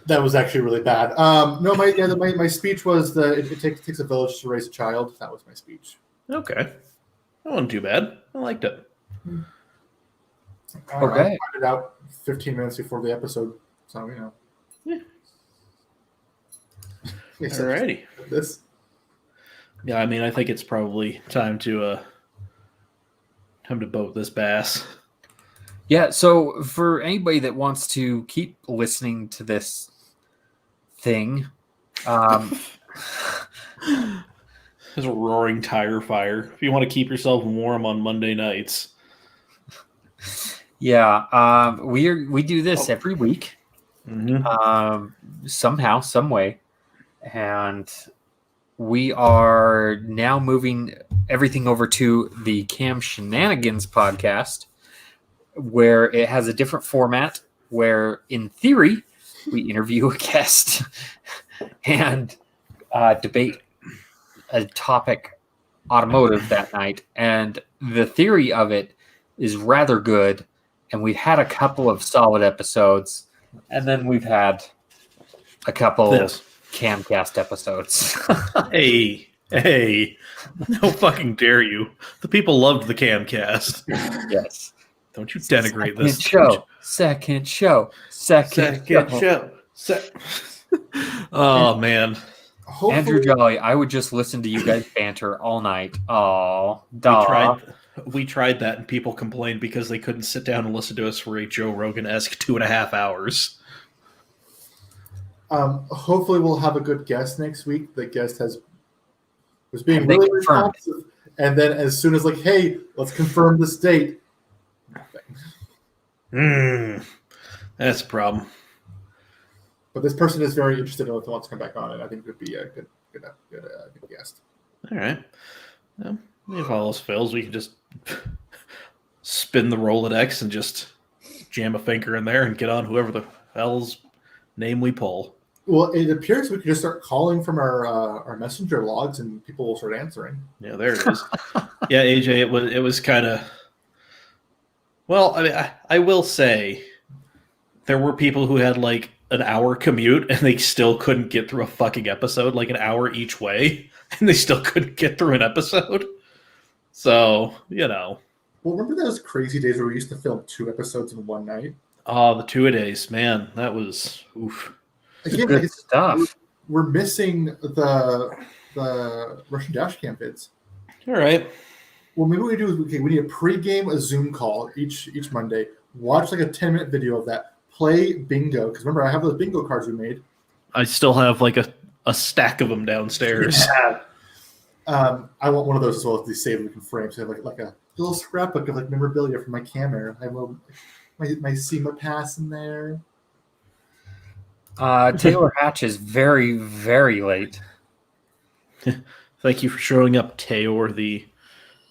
That was actually really bad. No, my speech was it takes a village to raise a child. That was my speech. Okay. That wasn't too bad. I liked it. I Okay. found it out 15 minutes before the episode, so you know. Yeah. Yes, Alrighty. This. Yeah, I mean, I think it's probably time to boat this bass. Yeah, so for anybody that wants to keep listening to this thing, There's a roaring tire fire. If you want to keep yourself warm on Monday nights. yeah, we do this every week, somehow, some way, and we are now moving everything over to the Cam Shenanigans podcast, where it has a different format. Where, in theory, we interview a guest and debate a topic, automotive, that night. And the theory of it is rather good. And we've had a couple of solid episodes. And then we've had a couple CAMCast episodes. Hey, no fucking dare you. The people loved the CAMcast. Yes. Don't you denigrate this. Second show. Oh, man. Hopefully, Andrew Jolly, I would just listen to you guys banter all night. Oh, We tried that, and people complained because they couldn't sit down and listen to us for a Joe Rogan-esque 2.5 hours. hopefully we'll have a good guest next week. The guest was being And they really confirmed. responsive, and then as soon as like, hey, let's confirm this date. That's a problem. But this person is very interested in what wants to come back on, and I think it would be a good guest. All right. Well, if all else fails, we can just spin the Rolodex and just jam a finger in there and get on whoever the hell's name we pull. Well, it appears we could just start calling from our messenger logs, and people will start answering. Yeah, there it is. Yeah, AJ, it was kind of. Well, I mean, I will say there were people who had like an hour commute and they still couldn't get through a fucking episode, like an hour each way, and they still couldn't get through an episode. So, you know. Well, remember those crazy days where we used to film 2 episodes in one night? Oh, the 2-a-days, man, that was oof. Again, Good stuff. We're missing the Russian dash cam vids. All right. Well, maybe what we do is we need a pregame, a Zoom call each Monday. Watch like a 10-minute video of that. Play bingo, because remember I have those bingo cards we made. I still have like a stack of them downstairs. Yeah. I want one of those as well as these saved we can frame. So I have like a little scrapbook of like memorabilia from my cam era. I have my SEMA pass in there. Taylor Hatch is very, very late. Thank you for showing up, Tayor the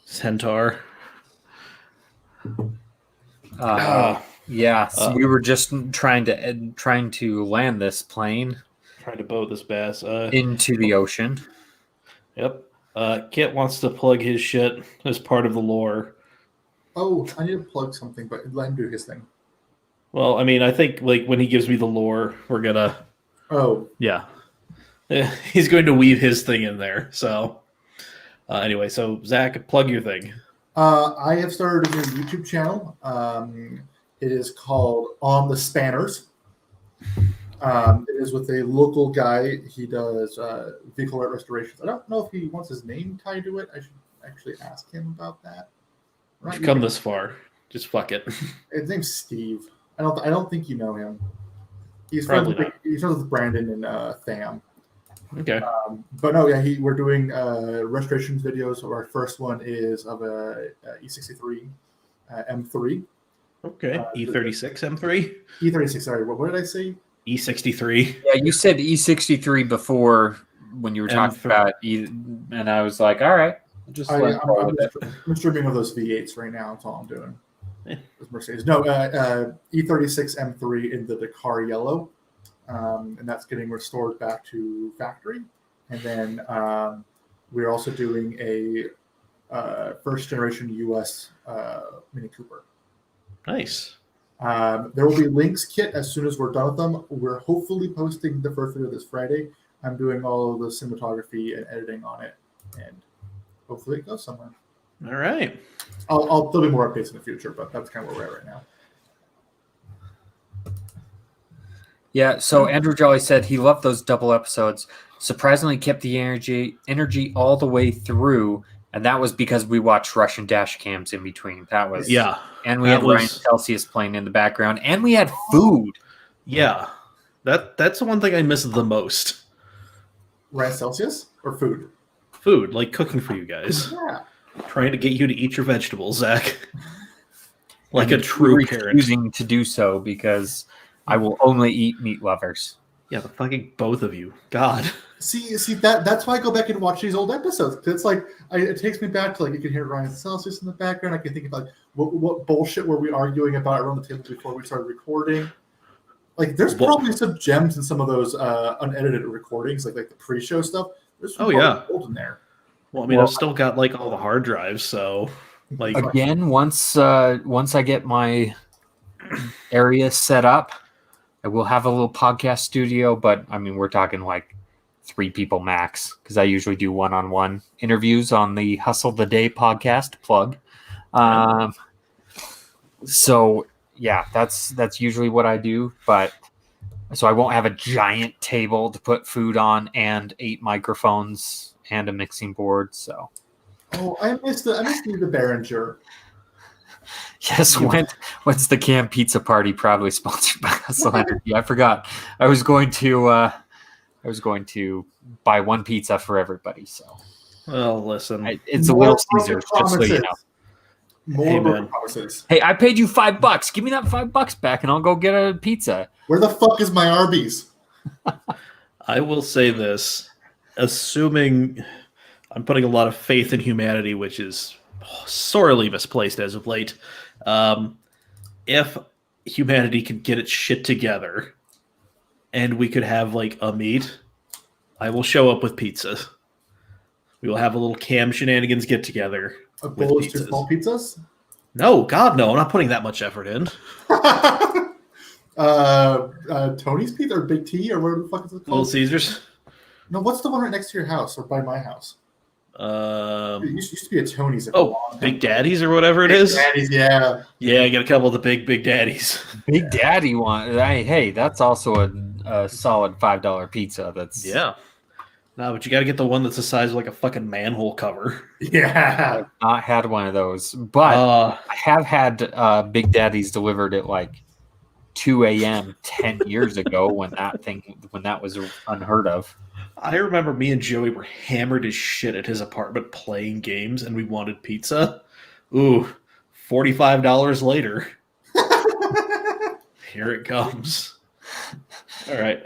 Centaur. Yeah, so we were just trying to land this plane Trying to boat this bass. into the ocean. Yep. Kit wants to plug his shit as part of the lore. Oh, I need to plug something, but let him do his thing. Well, I mean, I think like when he gives me the lore, we're gonna. Oh, Yeah. He's going to weave his thing in there. So, anyway, so Zach, plug your thing. I have started a new YouTube channel. It is called On the Spanners. It is with a local guy. He does vehicle art restorations. I don't know if he wants his name tied to it. I should actually ask him about that. You've come this far. Just fuck it. His name's Steve. I don't think you know him. He's Probably friends with Brandon and Tham. Okay. But no, yeah, we're doing restoration videos. So our first one is of a E63 M3. Okay. E36 M3? E36, sorry, what did I say? E63. Yeah, you said E63 before when you were talking M3. about and I was like, all right, just I'm streaming of those V8s right now. That's all I'm doing. Yeah. Mercedes. No, E36 M3 in the Dakar yellow, and that's getting restored back to factory. And then we're also doing a first generation US Mini Cooper. Nice. There will be links kit as soon as we're done with them. We're hopefully posting the first video this Friday. I'm doing all of the cinematography and editing on it, and hopefully it goes somewhere. All right. There'll be more updates in the future, but that's kind of where we're at right now. Yeah, so Andrew Jolly said he loved those double episodes. Surprisingly kept the energy all the way through, and that was because we watched Russian dash cams in between. That was and we had Ryan Celsius playing in the background, and we had food. Yeah. That's the one thing I miss the most. Ryan Celsius or food? Food, like cooking for you guys. Yeah. Trying to get you to eat your vegetables, Zach. Like a true parent. Refusing to do so because I will only eat meat lovers. Yeah, the fucking both of you. God. See that's why I go back and watch these old episodes. It's like it takes me back to like you can hear Ryan Celsius in the background. I can think about what bullshit were we arguing about around the table before we started recording. Like there's probably some gems in some of those unedited recordings, like the pre-show stuff. There's some gold in there. Well, I mean, I've still got like all the hard drives, so like again, once I get my area set up, I will have a little podcast studio. But I mean, we're talking like 3 people max because I usually do one-on-one interviews on the Hustle the Day podcast plug. So yeah, that's usually what I do. But so I won't have a giant table to put food on and 8 microphones and a mixing board. So I missed the Behringer. Yes, when's the Cam Pizza Party probably sponsored by Hustle Energy? I forgot. I was going to buy 1 pizza for everybody. So well, listen, it's a Little Caesars, just so you know. More promises. Hey, I paid you $5. Give me that $5 back, and I'll go get a pizza. Where the fuck is my Arby's? I will say this, assuming I'm putting a lot of faith in humanity, which is sorely misplaced as of late. If humanity could get its shit together and we could have like a meet, I will show up with pizza. We will have a little Cam shenanigans get together. A bowl of 2 small pizzas? No, God, no. I'm not putting that much effort in. Tony's Pizza or Big T or whatever the fuck is it called? Little Caesars? No, what's the one right next to your house or by my house? It used to be a Tony's. Big Daddy's or whatever it is? Daddy's, yeah. Yeah, I get a couple of the big Daddies. Big Daddy one. Hey, that's also a solid $5 pizza. That's No, but you got to get the one that's the size of like a fucking manhole cover. Yeah. I've not had one of those, but I have had Big Daddy's delivered at like 2 a.m. 10 years ago when that was unheard of. I remember me and Joey were hammered as shit at his apartment playing games, and we wanted pizza. Ooh, $45 later. Here it comes. All right.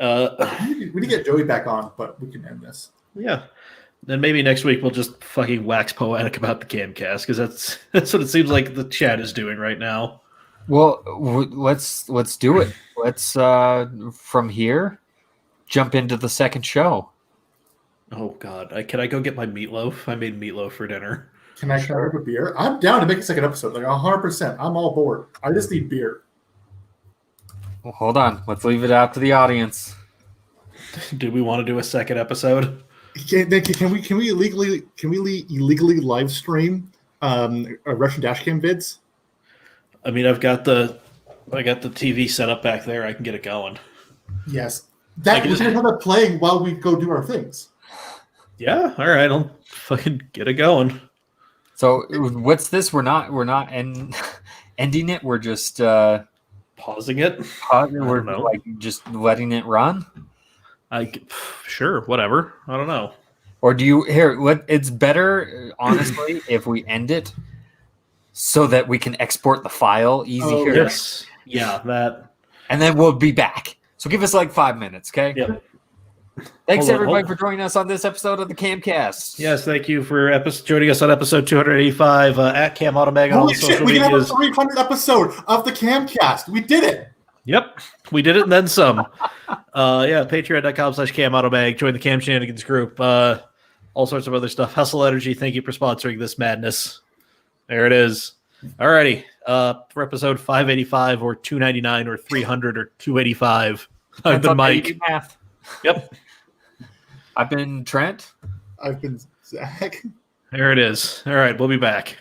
We need to get Joey back on, but we can end this. Yeah. Then maybe next week we'll just fucking wax poetic about the CAMCast, because that's what it seems like the chat is doing right now. Well, let's do it. Let's from here jump into the second show. Oh God, can I go get my meatloaf? I made meatloaf for dinner. Can I grab a beer? I'm down to make a second episode, like 100%. I'm all board. I just need beer. Well, hold on. Let's leave it out to the audience. Do we want to do a second episode? Can we illegally live stream Russian dashcam vids? I mean, I got the TV set up back there. I can get it going. Yes, we can have it playing while we go do our things. Yeah, all right. I'll fucking get it going. So what's this? We're not ending it. We're just pausing it. We're like just letting it run. Sure, whatever. I don't know. Or do you here? It's better, honestly, if we end it so that we can export the file easy Oh, here, Yes. Yeah, that. and then we'll be back. So give us like 5 minutes, okay? Yep. Thanks Hold on, everybody hold on. for joining us on this episode of the CAMCast. Yes, thank you for joining us on episode 285 at Cam Automag on all Holy the shit, social we can have a medias. 300 episode of the CAMcast. We did it. Yep, we did it and then some. Patreon.com/Cam Automag. Join the Cam Shenanigans group. All sorts of other stuff. Hustle Energy, thank you for sponsoring this madness. There it is. Alrighty. For episode 585 or 299 or 300 or 285. I've Depends been on how you Mike. do math. Yep. I've been Trent. I've been Zach. There it is. All right, we'll be back.